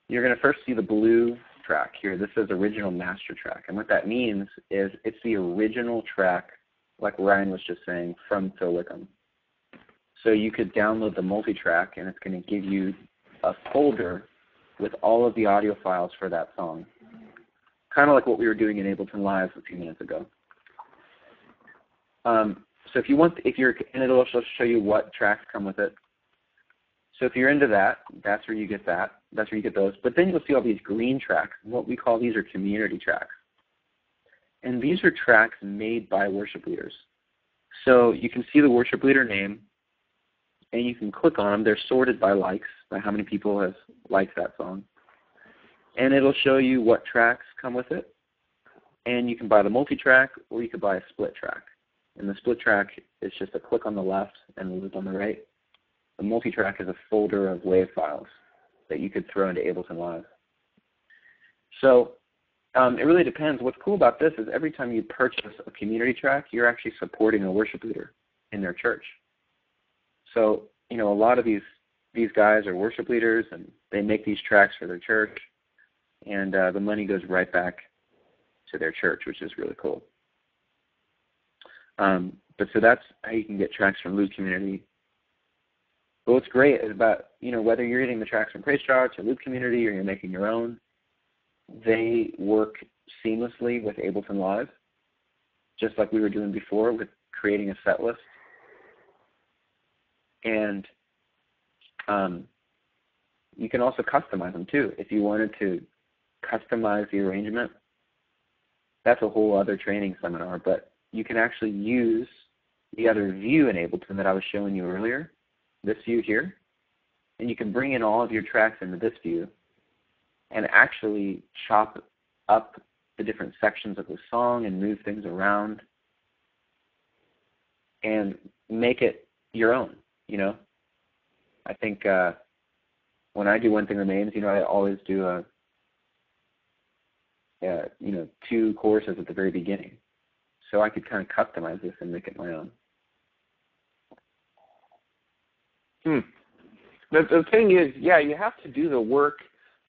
you're going to first see the blue track here. This says original master track. And what that means is it's the original track, like Ryan was just saying, from Solicum. So you could download the multi-track, and it's going to give you a folder with all of the audio files for that song. Kind of like what we were doing in Ableton Live a few minutes ago. So and it'll also show you what tracks come with it. So if you're into that, that's where you get that. That's where you get those. But then you'll see all these green tracks. What we call these are community tracks. And these are tracks made by worship leaders. So you can see the worship leader name, and you can click on them. They're sorted by likes, by how many people have liked that song. And it'll show you what tracks come with it. And you can buy the multi-track, or you could buy a split track. And the split track is just a click on the left and a loop on the right. The multi-track is a folder of WAV files that you could throw into Ableton Live. So it really depends. What's cool about this is every time you purchase a community track, you're actually supporting a worship leader in their church. So, a lot of these guys are worship leaders, and they make these tracks for their church, and the money goes right back to their church, which is really cool. But so that's how you can get tracks from LoopCommunity. But what's great is about, whether you're getting the tracks from PraiseCharts or LoopCommunity or you're making your own, they work seamlessly with Ableton Live, just like we were doing before with creating a set list. And you can also customize them too. If you wanted to customize the arrangement, that's a whole other training seminar, but you can actually use the other view in Ableton that I was showing you earlier, this view here, and you can bring in all of your tracks into this view and actually chop up the different sections of the song and move things around and make it your own, I think when I do One Thing Remains, I always do 2 choruses at the very beginning. So I could kind of customize this and make it my own. The thing is, you have to do the work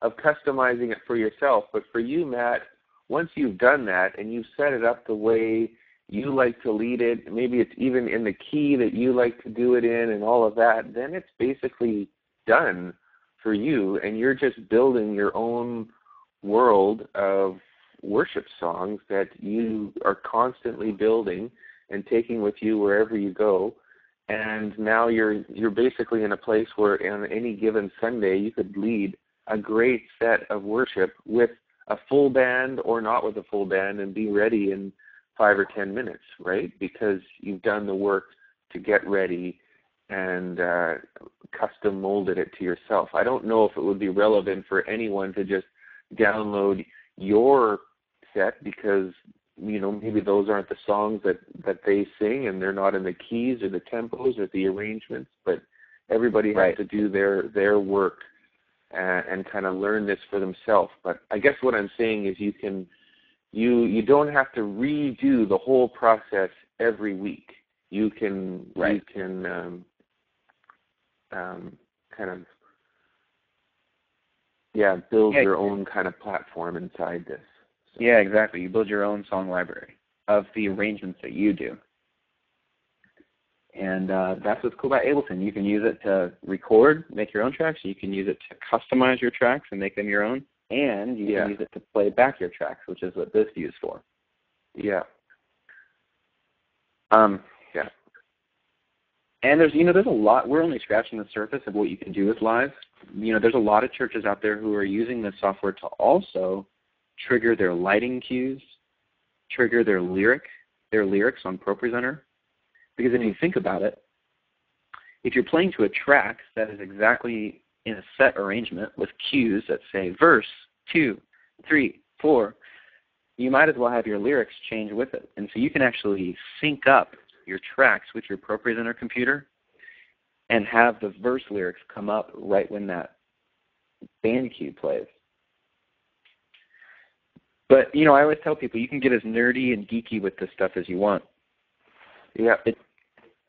of customizing it for yourself. But for you, Matt, once you've done that and you've set it up the way you like to lead it, maybe it's even in the key that you like to do it in and all of that, then it's basically done for you, and you're just building your own world of worship songs that you are constantly building and taking with you wherever you go. And now you're basically in a place where on any given Sunday you could lead a great set of worship with a full band or not with a full band and be ready in 5 or 10 minutes, right? Because you've done the work to get ready and custom molded it to yourself. I don't know if it would be relevant for anyone to just download your set because, maybe those aren't the songs that they sing and they're not in the keys or the tempos or the arrangements, but everybody has to do their work and kind of learn this for themselves. But I guess what I'm saying is you don't have to redo the whole process every week. You can kind of build your own kind of platform inside this. So. Yeah, exactly. You build your own song library of the arrangements that you do. And that's what's cool about Ableton. You can use it to record, make your own tracks. You can use it to customize your tracks and make them your own. And you can use it to play back your tracks, which is what this view is for. Yeah. And there's a lot. We're only scratching the surface of what you can do with Live. There's a lot of churches out there who are using this software to also trigger their lighting cues, trigger their lyrics on ProPresenter. Because if you think about it, if you're playing to a track that is exactly in a set arrangement with cues that say verse, 2, 3, 4, you might as well have your lyrics change with it. And so you can actually sync up your tracks with your ProPresenter computer and have the verse lyrics come up right when that band cue plays. But, I always tell people you can get as nerdy and geeky with this stuff as you want. Yeah. It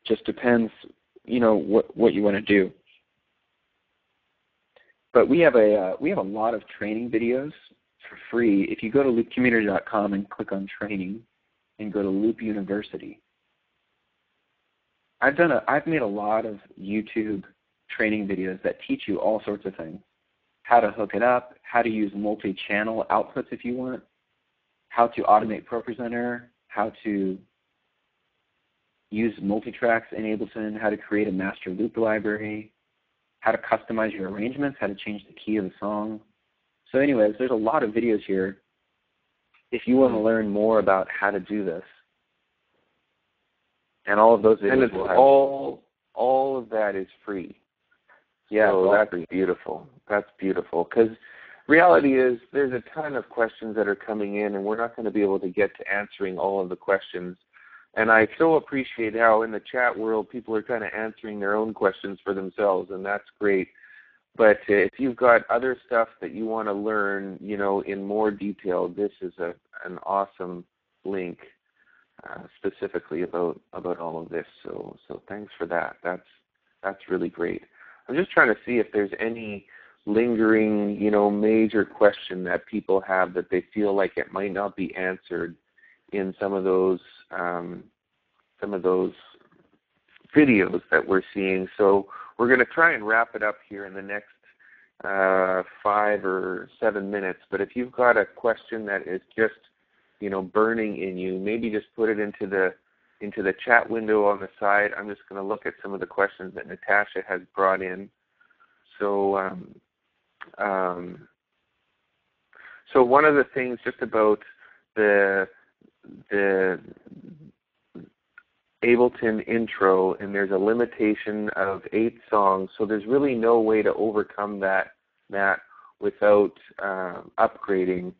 just depends, what you want to do. But we have a lot of training videos for free. If you go to loopcommunity.com and click on training and go to Loop University, I've made a lot of YouTube training videos that teach you all sorts of things. How to hook it up, how to use multi-channel outputs if you want, how to automate ProPresenter, how to use MultiTracks in Ableton, how to create a master loop library, how to customize your arrangements, how to change the key of the song. So anyways, there's a lot of videos here if you want to learn more about how to do this. And all of those videos and it's all of that is free. Yeah, so that's free. Beautiful. That's beautiful. Because reality is there's a ton of questions that are coming in, and we're not going to be able to get to answering all of the questions. And I so appreciate how in the chat world people are kind of answering their own questions for themselves, and that's great. But if you've got other stuff that you want to learn, in more detail, this is an awesome link specifically about all of this. So thanks for that. That's really great. I'm just trying to see if there's any lingering, major question that people have that they feel like it might not be answered in some of those videos that we're seeing. So we're going to try and wrap it up here in the next 5 or 7 minutes. But if you've got a question that is just, burning in you, maybe just put it into the chat window on the side. I'm just going to look at some of the questions that Natasha has brought in. So, so one of the things just about the Ableton intro, and there's a limitation of 8 songs, so there's really no way to overcome that without upgrading.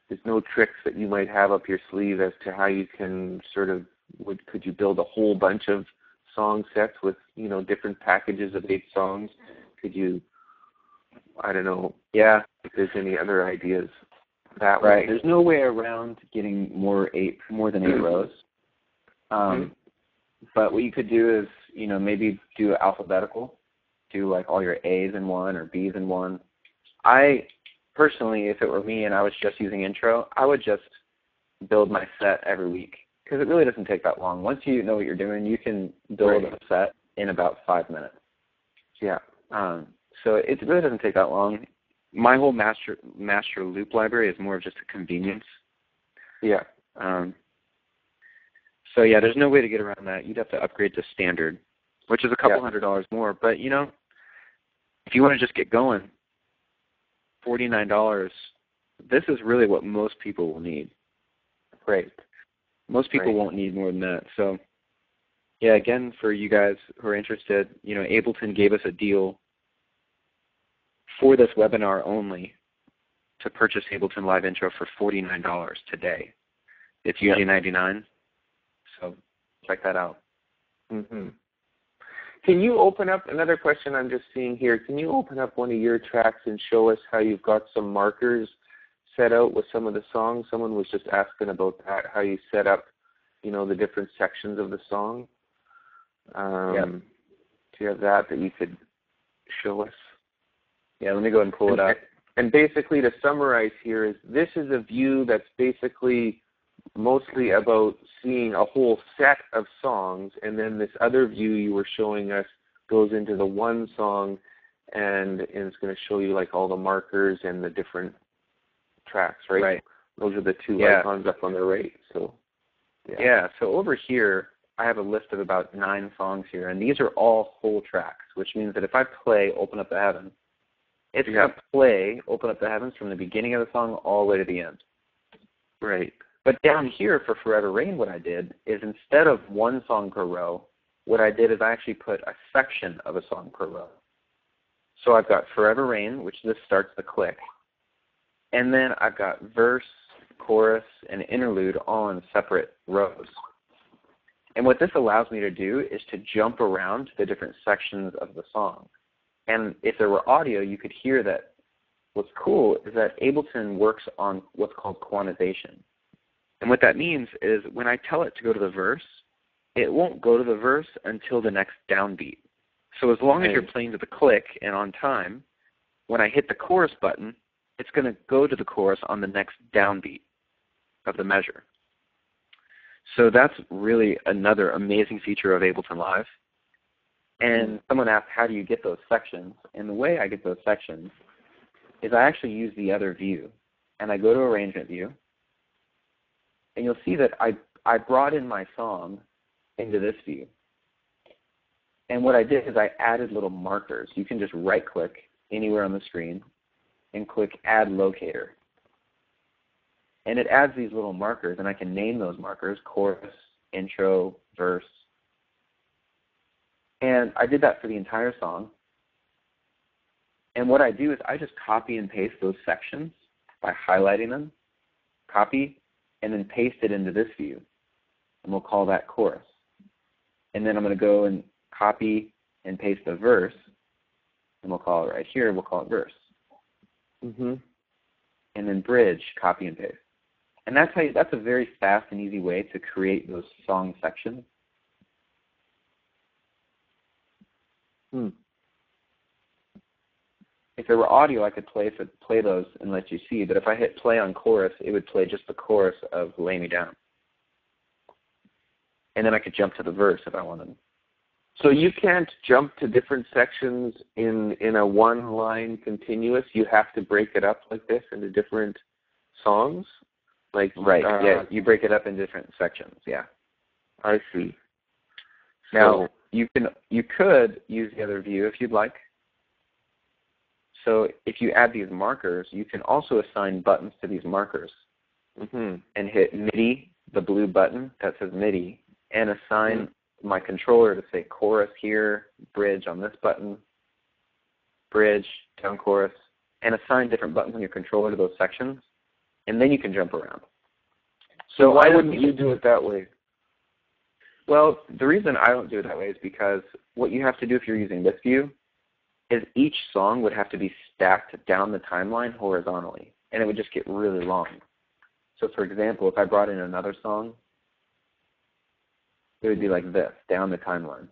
There's no tricks that you might have up your sleeve as to how you can could you build a whole bunch of song sets with, different packages of 8 songs? Could you, I don't know, if there's any other ideas that way. Right, there's no way around getting more than 8 rows. But what you could do is, maybe do alphabetical, do like all your A's in one or B's in one. I personally, if it were me and I was just using intro, I would just build my set every week because it really doesn't take that long. Once you know what you're doing, you can build a set in about 5 minutes. Yeah. So it really doesn't take that long. My whole master loop library is more of just a convenience. Yeah. So yeah, there's no way to get around that. You'd have to upgrade to standard, which is a couple $100 more. But if you want to just get going, $49. This is really what most people will need. Right. Most people won't need more than that. So yeah, again, for you guys who are interested, Ableton gave us a deal for this webinar only to purchase Ableton Live Intro for $49 today. It's usually $99. So check that out. Mm-hmm. Can you open up, another question I'm just seeing here, can you open up one of your tracks and show us how you've got some markers set out with some of the songs? Someone was just asking about that, how you set up, the different sections of the song. Do you have that you could show us? Yeah, let me go ahead and pull it up. And basically, to summarize here, is this is a view that's basically mostly about seeing a whole set of songs, and then this other view you were showing us goes into the one song, and it's going to show you like all the markers and the different tracks, right? Right. Those are the two icons up on the right. So so over here, I have a list of about 9 songs here, and these are all whole tracks, which means that if I play Open Up the Heavens, it's going to play Open Up the Heavens from the beginning of the song all the way to the end. Right. But down here for Forever Rain, what I did is instead of one song per row, what I did is I actually put a section of a song per row. So I've got Forever Rain, which this starts the click. And then I've got verse, chorus, and interlude all in separate rows. And what this allows me to do is to jump around to the different sections of the song. And if there were audio, you could hear that what's cool is that Ableton works on what's called quantization. And what that means is when I tell it to go to the verse, it won't go to the verse until the next downbeat. So as long as you're playing to the click and on time, when I hit the chorus button, it's going to go to the chorus on the next downbeat of the measure. So that's really another amazing feature of Ableton Live. And someone asked, how do you get those sections? And the way I get those sections is I actually use the other view. And I go to Arrangement View, and you'll see that I brought in my song into this view. And what I did is I added little markers. You can just right-click anywhere on the screen and click Add Locator. And it adds these little markers, and I can name those markers, chorus, intro, verse. And I did that for the entire song. And what I do is I just copy and paste those sections by highlighting them, copy, and then paste it into this view. And we'll call that chorus. And then I'm going to go and copy and paste the verse, and we'll call it right here, we'll call it verse. Mm-hmm. And then bridge, copy and paste. And that's a very fast and easy way to create those song sections. If there were audio, I could play those and let you see. But if I hit play on chorus, it would play just the chorus of Lay Me Down. And then I could jump to the verse if I wanted. So you can't jump to different sections in a one-line continuous? You have to break it up like this into different songs? Yeah, you break it up in different sections, yeah. I see. Now, you could use the other view if you'd like. So if you add these markers, you can also assign buttons to these markers and hit Midi, the blue button that says Midi, and assign my controller to say chorus here, bridge on this button, bridge, down chorus, and assign different buttons on your controller to those sections, and then you can jump around. So why wouldn't you do it that way? Well, the reason I don't do it that way is because what you have to do if you're using this view is each song would have to be stacked down the timeline horizontally, and it would just get really long. So for example, if I brought in another song, it would be like this, down the timeline.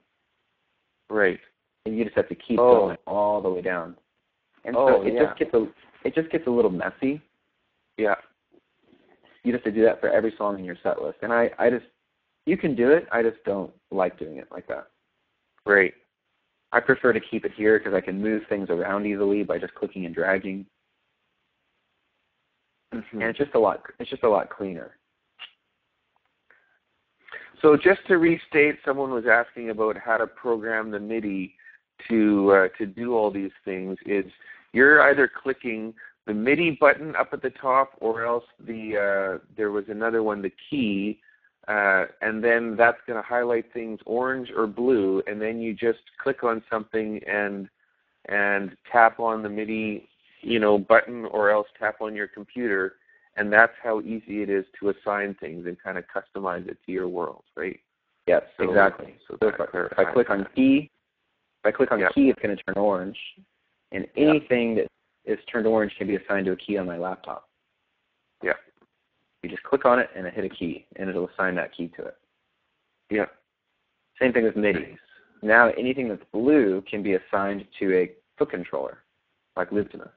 Right. And you just have to keep going all the way down. And so it just gets a little messy. Yeah. You just have to do that for every song in your set list. And you can do it, I just don't like doing it like that. Right. I prefer to keep it here because I can move things around easily by just clicking and dragging. And it's just a lot cleaner. So just to restate, someone was asking about how to program the MIDI to do all these things. Is you're either clicking the MIDI button up at the top, or else there was another one, the key, and then that's going to highlight things orange or blue, and then you just click on something and tap on the MIDI, button, or else tap on your computer. And that's how easy it is to assign things and kind of customize it to your world, right? Yes, exactly. So if I click on key, key, it's going to turn orange. And anything that is turned orange can be assigned to a key on my laptop. Yeah. You just click on it and hit a key, and it'll assign that key to it. Yeah. Same thing with MIDI. now anything that's blue can be assigned to a foot controller, like Looptimus.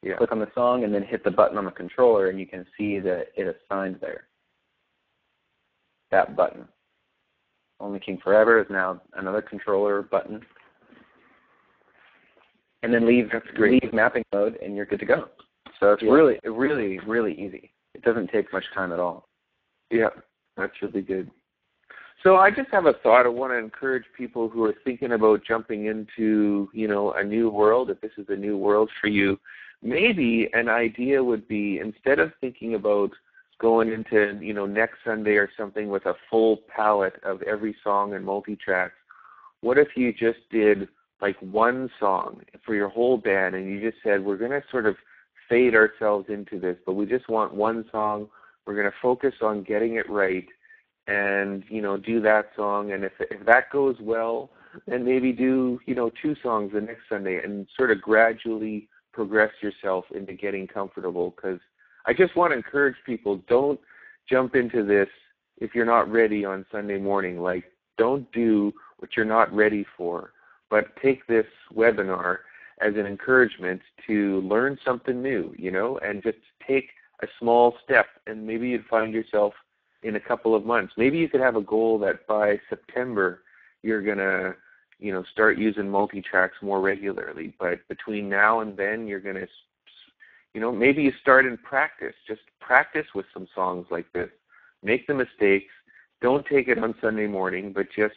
Yeah. Click on the song and then hit the button on the controller, and you can see that it assigned there. That button. Only King Forever is now another controller button. And then leave mapping mode, and you're good to go. So it's really, really, really easy. It doesn't take much time at all. Yeah, that's really good. So I just have a thought. I want to encourage people who are thinking about jumping into, a new world, if this is a new world for you. Maybe an idea would be, instead of thinking about going into, next Sunday or something with a full palette of every song in MultiTracks, what if you just did like one song for your whole band, and you just said, we're going to sort of fade ourselves into this, but we just want one song. We're going to focus on getting it right and, do that song. And if that goes well, then maybe do, 2 songs the next Sunday and sort of gradually progress yourself into getting comfortable, because I just want to encourage people, don't jump into this if you're not ready on Sunday morning. Like, don't do what you're not ready for, but take this webinar as an encouragement to learn something new, and just take a small step, and maybe you'd find yourself in a couple of months. Maybe you could have a goal that by September you're going to start using MultiTracks more regularly. But between now and then, you're going to, maybe you start in practice. Just practice with some songs like this. Make the mistakes. Don't take it on Sunday morning, but just,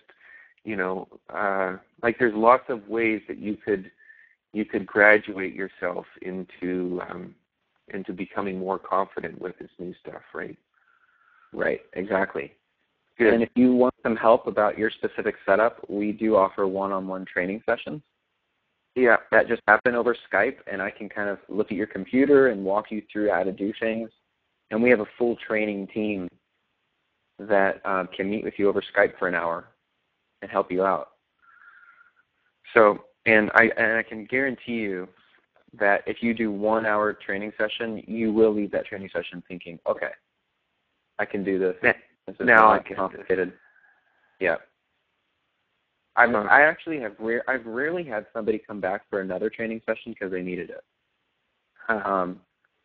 like there's lots of ways that you could graduate yourself into becoming more confident with this new stuff, right? Right, exactly. Good. And if you want some help about your specific setup, we do offer one-on-one training sessions. Yeah. That just happen over Skype, and I can kind of look at your computer and walk you through how to do things. And we have a full training team that can meet with you over Skype for an hour and help you out. So, and I can guarantee you that if you do 1 hour training session, you will leave that training session thinking, okay, I can do this. Now I get complicated. Yeah. I've rarely had somebody come back for another training session because they needed it.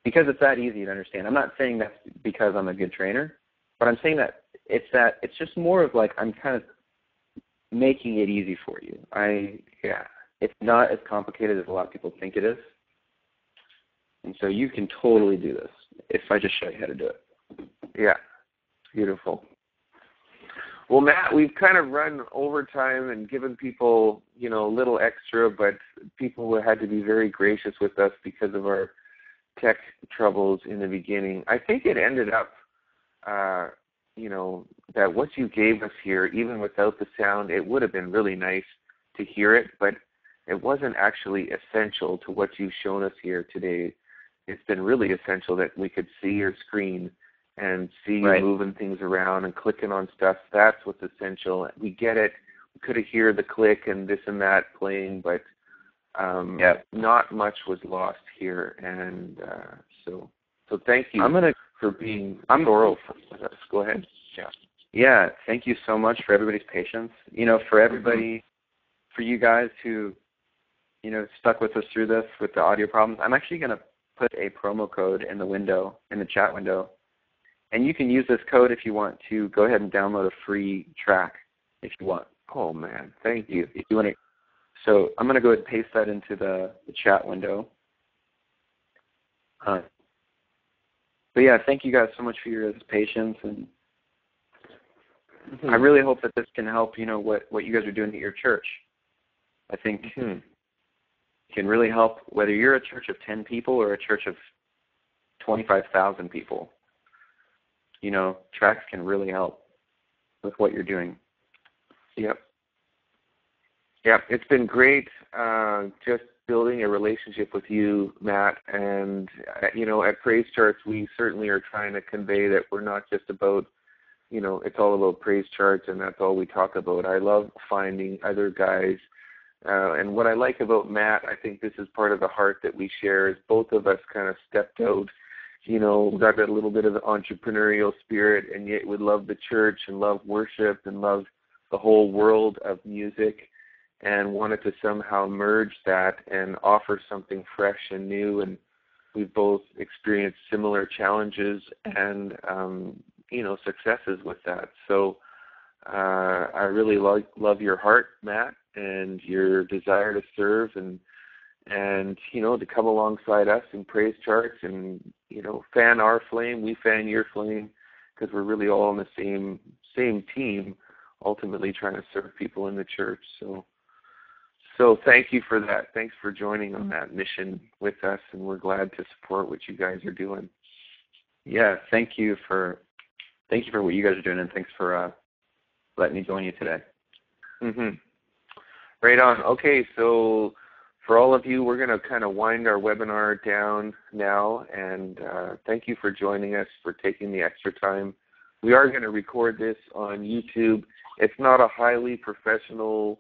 Because it's that easy to understand. I'm not saying that's because I'm a good trainer, but I'm saying that it's just more of like I'm kind of making it easy for you. It's not as complicated as a lot of people think it is. And so you can totally do this if I just show you how to do it. Yeah. Beautiful. Well, Matt, we've kind of run overtime and given people, a little extra, but people had to be very gracious with us because of our tech troubles in the beginning. I think it ended up, that what you gave us here, even without the sound, it would have been really nice to hear it, but it wasn't actually essential to what you've shown us here today. It's been really essential that we could see your screen and see you moving things around and clicking on stuff. That's what's essential. We get it. We could have heard the click and this and that playing, but not much was lost here. And so thank you for being thorough with us. Go ahead. Yeah, thank you so much for everybody's patience. For everybody, for you guys who, stuck with us through this with the audio problems, I'm actually going to put a promo code in the chat window. And you can use this code if you want to go ahead and download a free track if you want. Oh, man. Thank you. If you want to. So I'm going to go ahead and paste that into the chat window. But yeah, thank you guys so much for your patience. And I really hope that this can help, what you guys are doing at your church. I think it can really help whether you're a church of 10 people or a church of 25,000 people. Tracks can really help with what you're doing. Yep, it's been great just building a relationship with you, Matt. And, at PraiseCharts, we certainly are trying to convey that we're not just about, it's all about PraiseCharts and that's all we talk about. I love finding other guys. And what I like about Matt, I think this is part of the heart that we share, is both of us kind of stepped out, got that little bit of the entrepreneurial spirit, and yet we love the church and love worship and love the whole world of music and wanted to somehow merge that and offer something fresh and new. And we've both experienced similar challenges and, successes with that. So I really love your heart, Matt, and your desire to serve and to come alongside us in PraiseCharts and, fan our flame, we fan your flame, because we're really all on the same team, ultimately trying to serve people in the church. So thank you for that. Thanks for joining on that mission with us, and we're glad to support what you guys are doing. Yeah, thank you for what you guys are doing, and thanks for letting me join you today. Mm-hmm. Right on. Okay, so for all of you, we're going to kind of wind our webinar down now, and thank you for joining us, for taking the extra time. We are going to record this on YouTube. It's not a highly professional,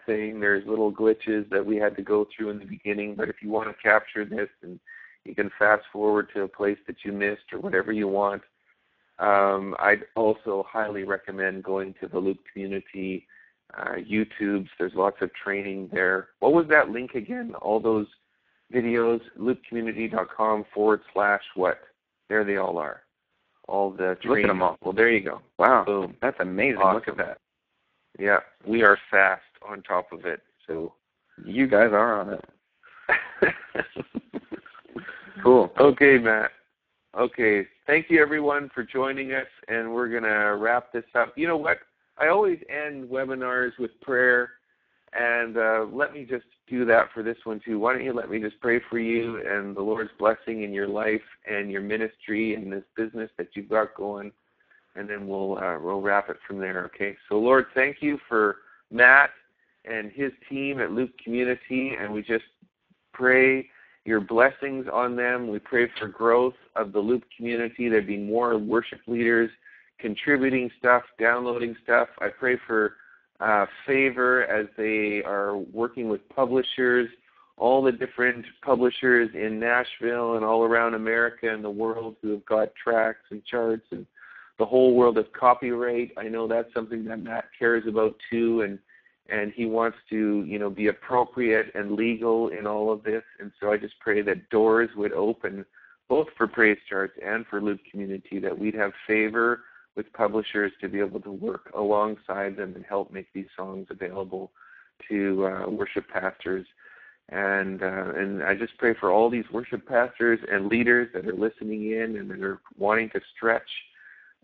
thing. There's little glitches that we had to go through in the beginning, but if you want to capture this, and you can fast forward to a place that you missed or whatever you want, I'd also highly recommend going to the LoopCommunity YouTubes. There's lots of training there. What was that link again? All those videos, loopcommunity.com/what? There they all are. All the training. Look at them all. Well, there you go. Wow. Boom. That's amazing. Awesome. Look at that. Yeah, we are fast on top of it. So you guys are on it. Cool. Okay, Matt. Okay, thank you everyone for joining us, and we're going to wrap this up. You know what? I always end webinars with prayer, and let me just do that for this one too. Why don't you let me just pray for you and the Lord's blessing in your life and your ministry and this business that you've got going, and then we'll wrap it from there, okay? So, Lord, thank you for Matt and his team at LoopCommunity, and we just pray your blessings on them. We pray for growth of the Loop community. There'd be more worship leaders contributing stuff, downloading stuff. I pray for favor as they are working with publishers, all the different publishers in Nashville and all around America and the world who have got tracks and charts, and the whole world of copyright. I know that's something that Matt cares about too, and he wants to, be appropriate and legal in all of this. And so I just pray that doors would open both for PraiseCharts and for LoopCommunity, that we'd have favor with publishers to be able to work alongside them and help make these songs available to worship pastors. And I just pray for all these worship pastors and leaders that are listening in and that are wanting to stretch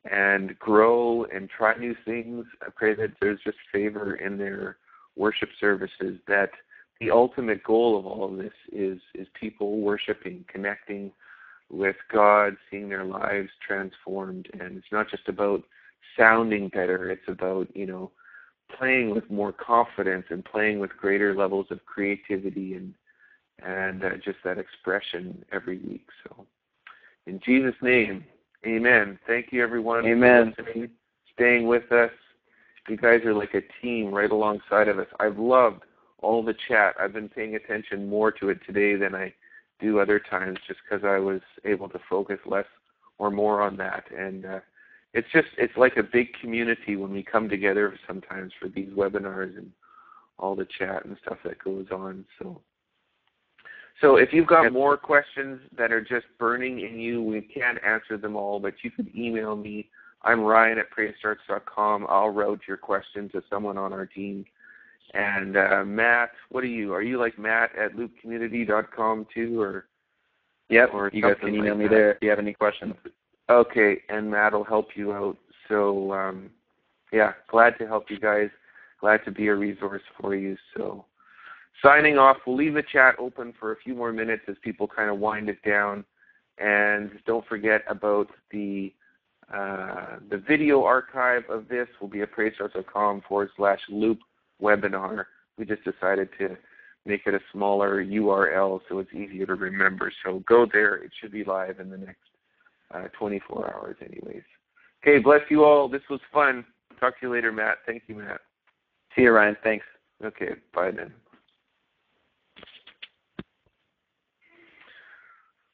and grow and try new things. I pray that there's just favor in their worship services, that the ultimate goal of all of this is people worshiping, connecting with God, seeing their lives transformed. And it's not just about sounding better, it's about, playing with more confidence and playing with greater levels of creativity and just that expression every week. So in Jesus' name, amen. Thank you, everyone. Amen. For listening, staying with us. You guys are like a team right alongside of us. I've loved all the chat. I've been paying attention more to it today than I do other times, just because I was able to focus less or more on that. And it's like a big community when we come together sometimes for these webinars and all the chat and stuff that goes on. So if you've got more questions that are just burning in you, we can't answer them all, but you could email me. I'm Ryan at PraiseCharts.com. I'll route your question to someone on our team. And Matt, what are you? Are you like Matt at LoopCommunity.com too? Or yep, or you guys can email me there if you have any questions. Okay, and Matt will help you out. So, glad to help you guys. Glad to be a resource for you. So, signing off, we'll leave the chat open for a few more minutes as people kind of wind it down. And don't forget about the video archive of this will be at PraiseCharts.com/loop webinar. We just decided to make it a smaller URL so it's easier to remember. So go there. It should be live in the next 24 hours anyways. Okay, bless you all. This was fun. Talk to you later, Matt. Thank you, Matt. See you, Ryan. Thanks. Okay, bye then.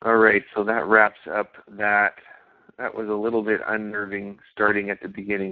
All right, so that wraps up that. That was a little bit unnerving starting at the beginning.